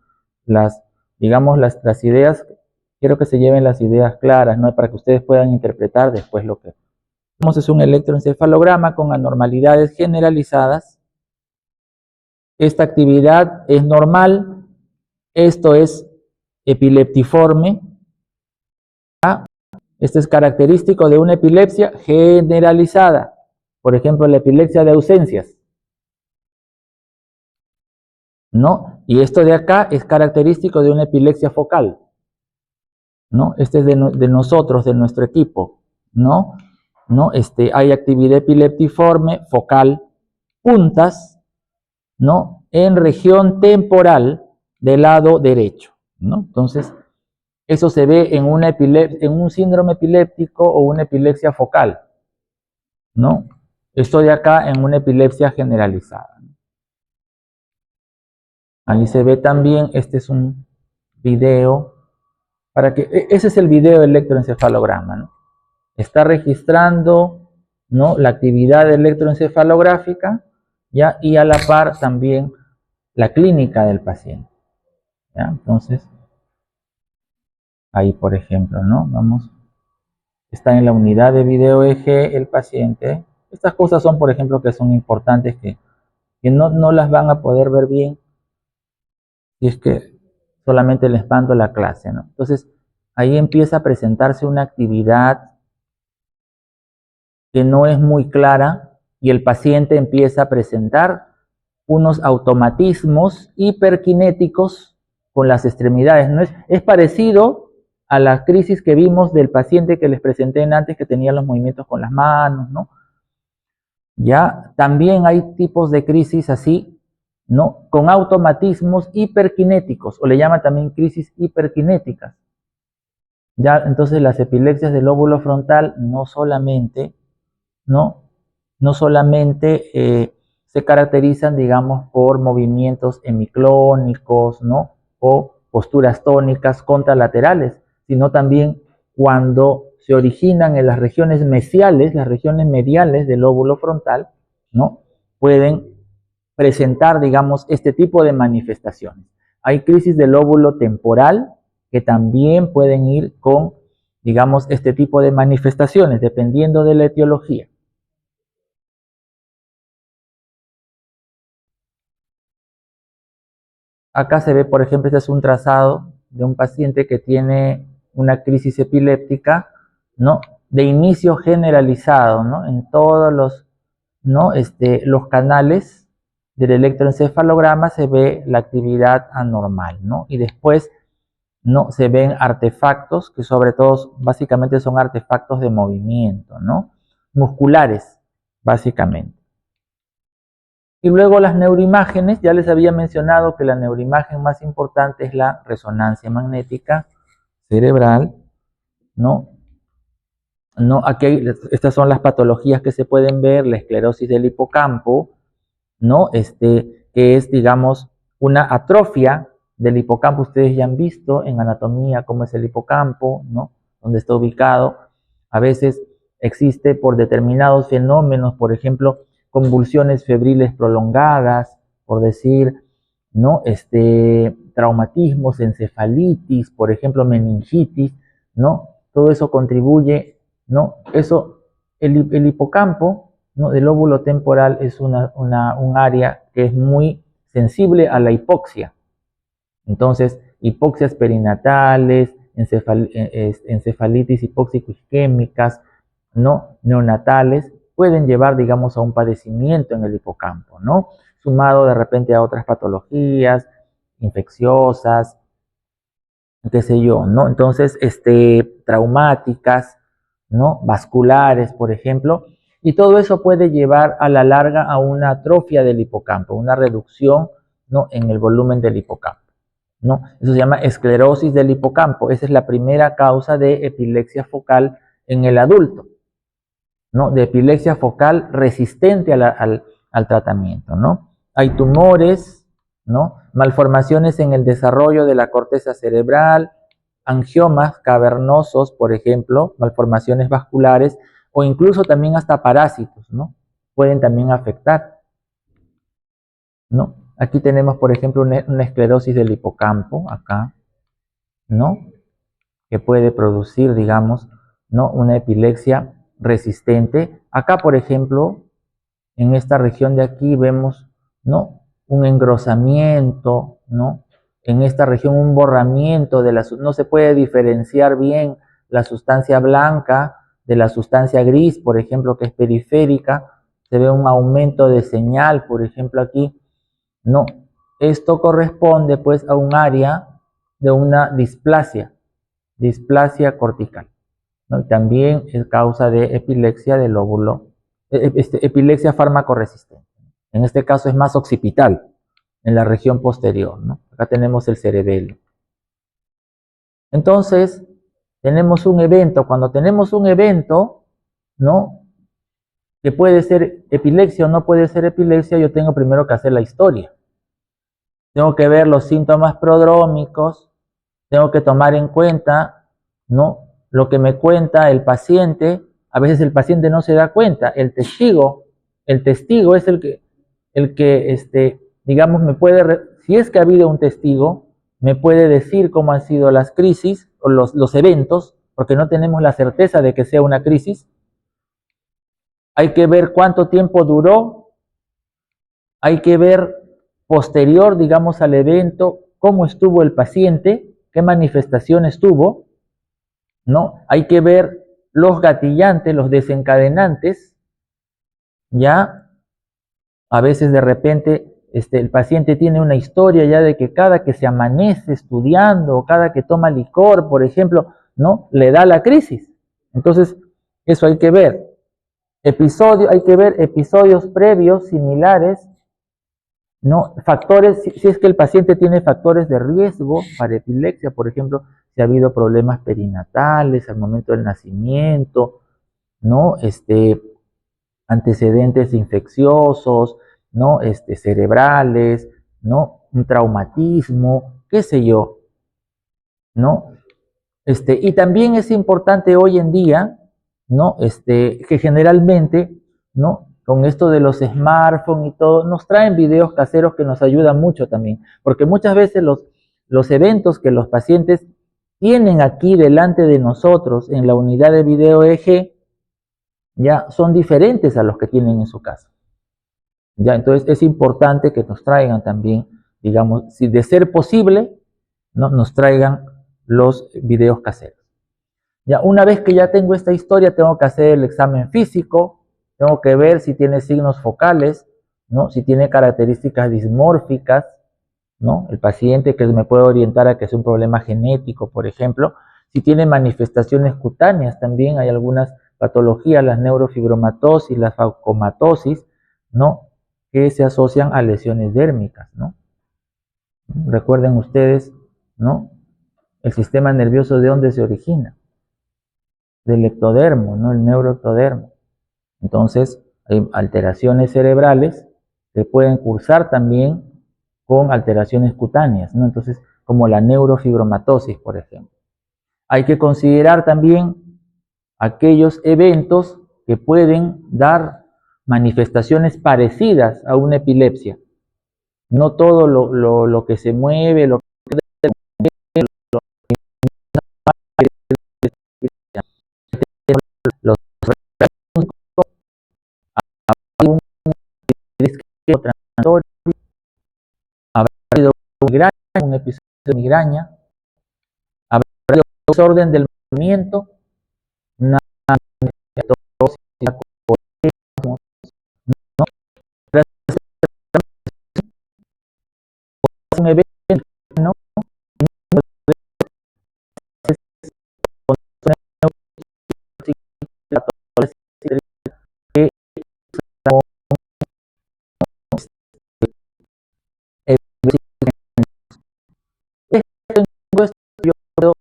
digamos, las ideas, quiero que se lleven las ideas claras, ¿no?, para que ustedes puedan interpretar después lo que vemos. Es un electroencefalograma con anormalidades generalizadas. Esta actividad es normal, esto es epileptiforme, esto es característico de una epilepsia generalizada, por ejemplo, la epilepsia de ausencias, ¿no? Y esto de acá es característico de una epilepsia focal, ¿no? Este es de nosotros, de nuestro equipo, ¿no? Hay actividad epileptiforme focal, puntas, ¿no?, en región temporal del lado derecho, ¿no? Entonces, eso se ve en un síndrome epiléptico o una epilepsia focal, ¿no? Esto de acá en una epilepsia generalizada. Ahí se ve también, este es un video, ese es el video electroencefalograma, ¿no? Está registrando, ¿no?, la actividad electroencefalográfica, ¿ya?, y a la par también la clínica del paciente, ¿ya? Entonces, ahí por ejemplo, ¿no? Vamos, está en la unidad de video EG el paciente. Estas cosas son, por ejemplo, que son importantes, que no las van a poder ver bien si es que solamente les mando la clase, ¿no? Entonces, ahí empieza a presentarse una actividad que no es muy clara y el paciente empieza a presentar unos automatismos hiperkinéticos con las extremidades. ¿No es parecido a la crisis que vimos del paciente que les presenté antes, que tenía los movimientos con las manos, ¿no? Ya también hay tipos de crisis así, ¿no?, con automatismos hiperkinéticos, o le llaman también crisis hiperkinéticas. Ya, entonces las epilepsias del lóbulo frontal no solamente, ¿no?, no solamente se caracterizan, digamos, por movimientos hemiclónicos, ¿no? O posturas tónicas contralaterales, sino también cuando se originan en las regiones mesiales, las regiones mediales del lóbulo frontal, ¿no? Pueden presentar, digamos, este tipo de manifestaciones. Hay crisis del lóbulo temporal que también pueden ir con, digamos, este tipo de manifestaciones, dependiendo de la etiología. Acá se ve, por ejemplo, este es un trazado de un paciente que tiene una crisis epiléptica, ¿no? De inicio generalizado, ¿no? En todos los canales del electroencefalograma se ve la actividad anormal, ¿no? Y después, ¿no? Se ven artefactos, que sobre todo, básicamente son artefactos de movimiento, ¿no? Musculares, básicamente. Y luego las neuroimágenes, ya les había mencionado que la neuroimagen más importante es la resonancia magnética cerebral, ¿no? Aquí estas son las patologías que se pueden ver, la esclerosis del hipocampo, ¿no? Que es, digamos, una atrofia del hipocampo. Ustedes ya han visto en anatomía cómo es el hipocampo, ¿no? Donde está ubicado. A veces existe por determinados fenómenos, por ejemplo, convulsiones febriles prolongadas, por decir, ¿no? Traumatismos, encefalitis, por ejemplo, meningitis, ¿no? Todo eso contribuye, ¿no? El hipocampo, ¿no? Del lóbulo temporal es un área que es muy sensible a la hipoxia. Entonces, hipoxias perinatales, encefalitis hipóxico-isquémicas, ¿no? Neonatales, pueden llevar, digamos, a un padecimiento en el hipocampo, ¿no? Sumado de repente a otras patologías infecciosas, qué sé yo, ¿no? Entonces, traumáticas, ¿no? Vasculares, por ejemplo, y todo eso puede llevar a la larga a una atrofia del hipocampo, una reducción, ¿no? En el volumen del hipocampo, ¿no? Eso se llama esclerosis del hipocampo. Esa es la primera causa de epilepsia focal en el adulto, ¿no? De epilepsia focal resistente al tratamiento, ¿no? Hay tumores, ¿no? Malformaciones en el desarrollo de la corteza cerebral, angiomas cavernosos, por ejemplo, malformaciones vasculares, o incluso también hasta parásitos, ¿no? Pueden también afectar, ¿no? Aquí tenemos, por ejemplo, una esclerosis del hipocampo, acá, ¿no? Que puede producir, digamos, ¿no? Una epilepsia resistente. Acá, por ejemplo, en esta región de aquí vemos, ¿no? Un engrosamiento, ¿no? En esta región un borramiento no se puede diferenciar bien la sustancia blanca de la sustancia gris, por ejemplo, que es periférica. Se ve un aumento de señal, por ejemplo, aquí, ¿no? Esto corresponde, pues, a un área de una displasia cortical, ¿no? También es causa de epilepsia del lóbulo, epilepsia fármaco-resistente. En este caso es más occipital, en la región posterior, ¿no? Acá tenemos el cerebelo. Entonces, tenemos un evento. Cuando tenemos un evento, ¿no? Que puede ser epilepsia o no puede ser epilepsia, yo tengo primero que hacer la historia. Tengo que ver los síntomas prodrómicos, tengo que tomar en cuenta, ¿no? Lo que me cuenta el paciente. A veces el paciente no se da cuenta. El testigo es digamos, si es que ha habido un testigo, me puede decir cómo han sido las crisis o los eventos, porque no tenemos la certeza de que sea una crisis. Hay que ver cuánto tiempo duró, hay que ver posterior, digamos, al evento, cómo estuvo el paciente, qué manifestaciones tuvo, ¿no? Hay que ver los gatillantes, los desencadenantes, ya. A veces de repente el paciente tiene una historia ya de que cada que se amanece estudiando o cada que toma licor, por ejemplo, ¿no? Le da la crisis. Entonces, eso hay que ver. Hay que ver episodios previos similares, ¿no? Factores, si es que el paciente tiene factores de riesgo para epilepsia, por ejemplo, si ha habido problemas perinatales al momento del nacimiento, ¿no? antecedentes infecciosos, ¿no? Cerebrales, ¿no? Un traumatismo, qué sé yo, ¿no? Y también es importante hoy en día, ¿no? Que generalmente, ¿no? Con esto de los smartphones y todo, nos traen videos caseros que nos ayudan mucho también, porque muchas veces los eventos que los pacientes tienen aquí delante de nosotros en la unidad de video EG, ya son diferentes a los que tienen en su casa. Ya, entonces es importante que nos traigan también, digamos, si de ser posible, ¿no? Nos traigan los videos caseros. Ya, una vez que ya tengo esta historia, tengo que hacer el examen físico, tengo que ver si tiene signos focales, ¿no? Si tiene características dismórficas, ¿no? El paciente que me puede orientar a que es un problema genético, por ejemplo. Si tiene manifestaciones cutáneas, también hay algunas patologías, las neurofibromatosis, la faucomatosis, ¿no? Que se asocian a lesiones dérmicas, ¿no? Recuerden ustedes, ¿no? El sistema nervioso, ¿de dónde se origina? Del ectodermo, ¿no? El neuroectodermo. Entonces, hay alteraciones cerebrales que pueden cursar también con alteraciones cutáneas, ¿no? Entonces, como la neurofibromatosis, por ejemplo. Hay que considerar también aquellos eventos que pueden dar manifestaciones parecidas a una epilepsia. No todo lo que se mueve, lo los un transitorio, habrá habido un episodio de migraña, habrá habido desorden del movimiento, una un evento, ¿no? Yo puedo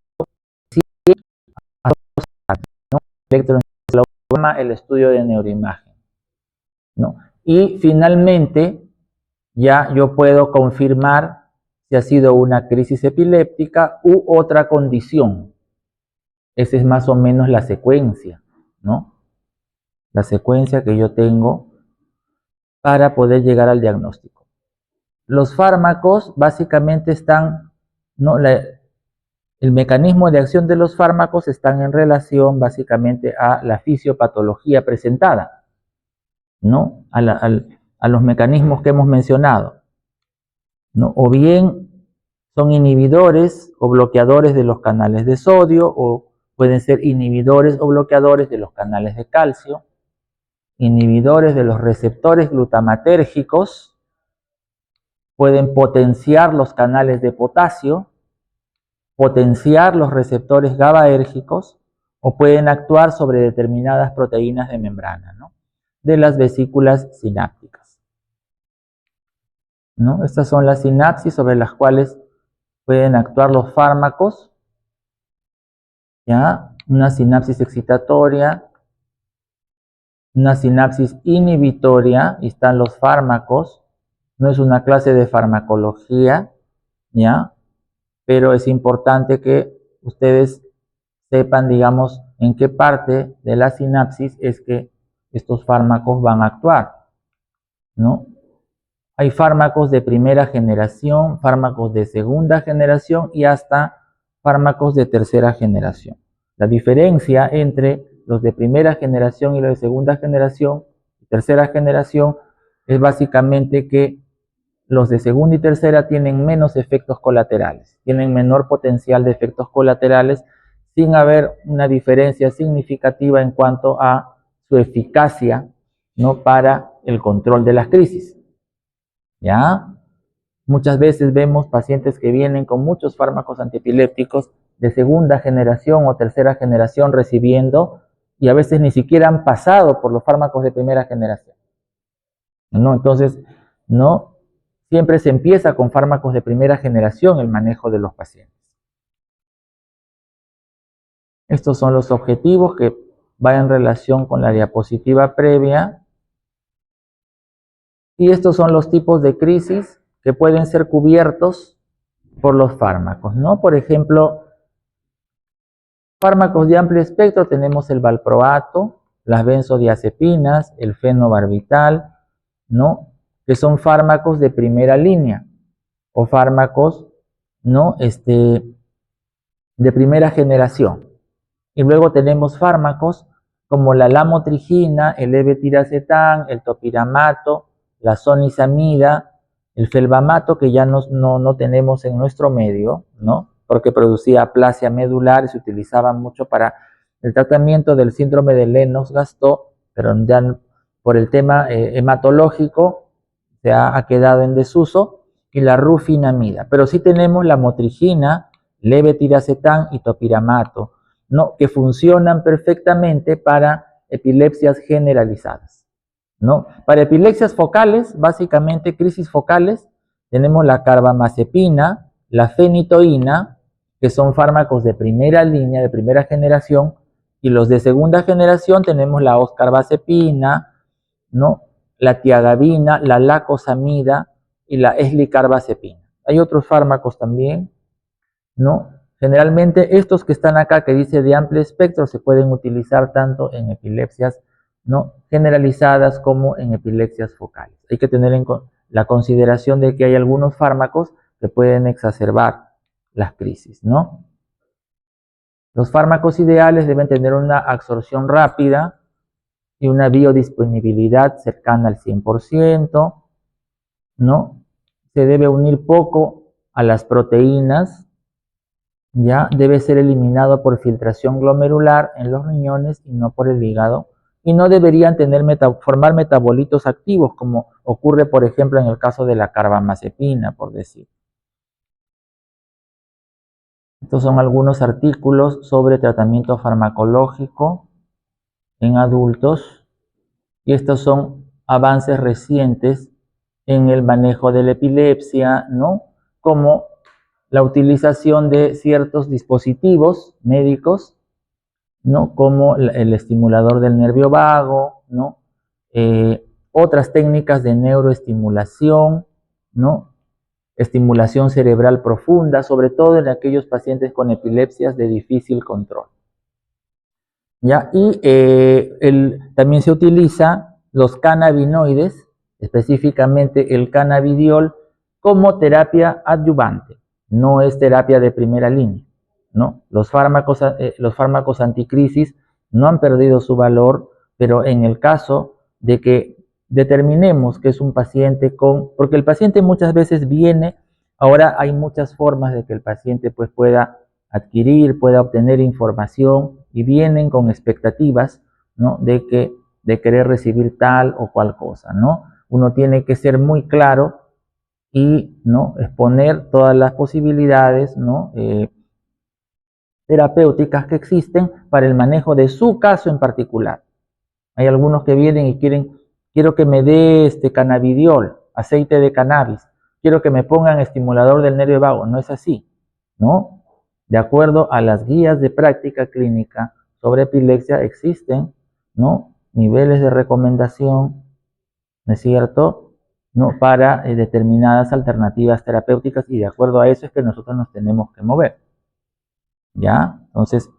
electroencefalograma, el estudio de neuroimagen, ¿no? Y finalmente ya yo puedo confirmar si ha sido una crisis epiléptica u otra condición. Esa es más o menos la secuencia, ¿no? La secuencia que yo tengo para poder llegar al diagnóstico. Los fármacos básicamente están, ¿no? El mecanismo de acción de los fármacos están en relación básicamente a la fisiopatología presentada, ¿no? A los mecanismos que hemos mencionado, ¿no? O bien son inhibidores o bloqueadores de los canales de sodio, o pueden ser inhibidores o bloqueadores de los canales de calcio, inhibidores de los receptores glutamatérgicos, pueden potenciar los canales de potasio, potenciar los receptores GABAérgicos, o pueden actuar sobre determinadas proteínas de membrana, ¿no? De las vesículas sinápticas, ¿no? Estas son las sinapsis sobre las cuales pueden actuar los fármacos, ¿ya? Una sinapsis excitatoria, una sinapsis inhibitoria, y están los fármacos. No es una clase de farmacología, ¿ya? Pero es importante que ustedes sepan, digamos, en qué parte de la sinapsis es que estos fármacos van a actuar, ¿no? Hay fármacos de primera generación, fármacos de segunda generación y hasta fármacos de tercera generación. La diferencia entre los de primera generación y los de segunda generación y tercera generación es básicamente que los de segunda y tercera tienen menos efectos colaterales, tienen menor potencial de efectos colaterales, sin haber una diferencia significativa en cuanto a su eficacia, ¿no? Para el control de las crisis. ¿Ya? Muchas veces vemos pacientes que vienen con muchos fármacos antiepilépticos de segunda generación o tercera generación recibiendo, y a veces ni siquiera han pasado por los fármacos de primera generación, ¿no? Entonces, no siempre se empieza con fármacos de primera generación el manejo de los pacientes. Estos son los objetivos que van en relación con la diapositiva previa. Y estos son los tipos de crisis que pueden ser cubiertos por los fármacos, ¿no? Por ejemplo, fármacos de amplio espectro tenemos el valproato, las benzodiazepinas, el fenobarbital, ¿no? Que son fármacos de primera línea o fármacos, ¿no? De primera generación. Y luego tenemos fármacos como la lamotrigina, el levetiracetam, el topiramato, la zonisamida, el felbamato, que ya no tenemos en nuestro medio, ¿no? Porque producía aplasia medular y se utilizaba mucho para el tratamiento del síndrome de Lennox-Gastaut, pero ya por el tema hematológico se ha quedado en desuso, y la rufinamida. Pero sí tenemos la motrigina, levetiracetam y topiramato, ¿no? Que funcionan perfectamente para epilepsias generalizadas, ¿no? Para epilepsias focales, básicamente crisis focales, tenemos la carbamazepina, la fenitoína, que son fármacos de primera línea, de primera generación, y los de segunda generación tenemos la oscarbazepina, ¿no? La tiagabina, la lacosamida y la eslicarbazepina. Hay otros fármacos también, ¿no? Generalmente estos que están acá, que dice de amplio espectro, se pueden utilizar tanto en epilepsias, ¿no?, generalizadas como en epilepsias focales. Hay que tener en la consideración de que hay algunos fármacos que pueden exacerbar las crisis, ¿no? Los fármacos ideales deben tener una absorción rápida y una biodisponibilidad cercana al 100%, ¿no? Se debe unir poco a las proteínas, ya debe ser eliminado por filtración glomerular en los riñones y no por el hígado, y no deberían formar metabolitos activos, como ocurre, por ejemplo, en el caso de la carbamazepina, por decir. Estos son algunos artículos sobre tratamiento farmacológico en adultos, y estos son avances recientes en el manejo de la epilepsia, ¿no? Como la utilización de ciertos dispositivos médicos, ¿no? Como el estimulador del nervio vago, ¿no? Otras técnicas de neuroestimulación, ¿no? Estimulación cerebral profunda, sobre todo en aquellos pacientes con epilepsias de difícil control, ¿ya? Y también se utiliza los cannabinoides, específicamente el cannabidiol, como terapia adyuvante. No es terapia de primera línea, ¿no? Los fármacos anticrisis no han perdido su valor, pero en el caso de que determinemos que es un paciente porque el paciente muchas veces viene, ahora hay muchas formas de que el paciente pues pueda adquirir, pueda obtener información, y vienen con expectativas, ¿no?, de querer recibir tal o cual cosa, ¿no? Uno tiene que ser muy claro y, ¿no?, exponer todas las posibilidades, ¿no?, terapéuticas que existen para el manejo de su caso en particular. Hay algunos que vienen y quiero que me dé cannabidiol, aceite de cannabis, quiero que me pongan estimulador del nervio vago. No es así, ¿no? De acuerdo a las guías de práctica clínica sobre epilepsia existen, ¿no?, niveles de recomendación, ¿no es cierto?, ¿no?, para determinadas alternativas terapéuticas, y de acuerdo a eso es que nosotros nos tenemos que mover, ¿ya? Entonces,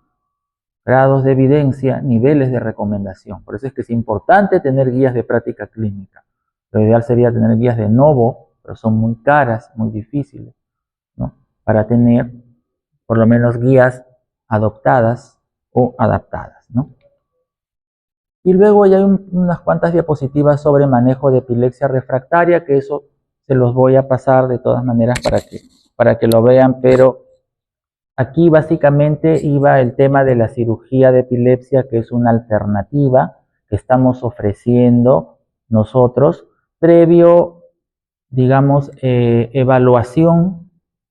grados de evidencia, niveles de recomendación. Por eso es que es importante tener guías de práctica clínica. Lo ideal sería tener guías de Novo, pero son muy caras, muy difíciles, ¿no?, para tener por lo menos guías adoptadas o adaptadas, ¿no? Y luego ya hay unas cuantas diapositivas sobre manejo de epilepsia refractaria, que eso se los voy a pasar de todas maneras para que lo vean, pero aquí básicamente iba el tema de la cirugía de epilepsia, que es una alternativa que estamos ofreciendo nosotros previo, digamos, evaluación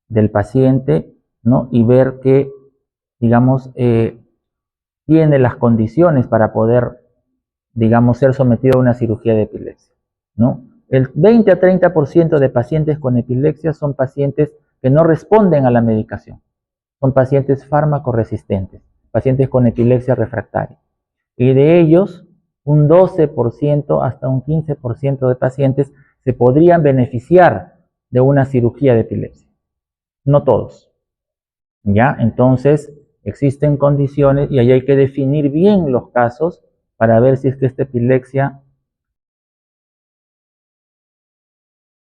del paciente, ¿no?, y ver que, digamos, tiene las condiciones para poder, digamos, ser sometido a una cirugía de epilepsia, ¿no? El 20 a 30% de pacientes con epilepsia son pacientes que no responden a la medicación. Son pacientes fármaco-resistentes, pacientes con epilepsia refractaria. Y de ellos, un 12% hasta un 15% de pacientes se podrían beneficiar de una cirugía de epilepsia. No todos. ¿Ya? Entonces, existen condiciones y ahí hay que definir bien los casos para ver si es que esta epilepsia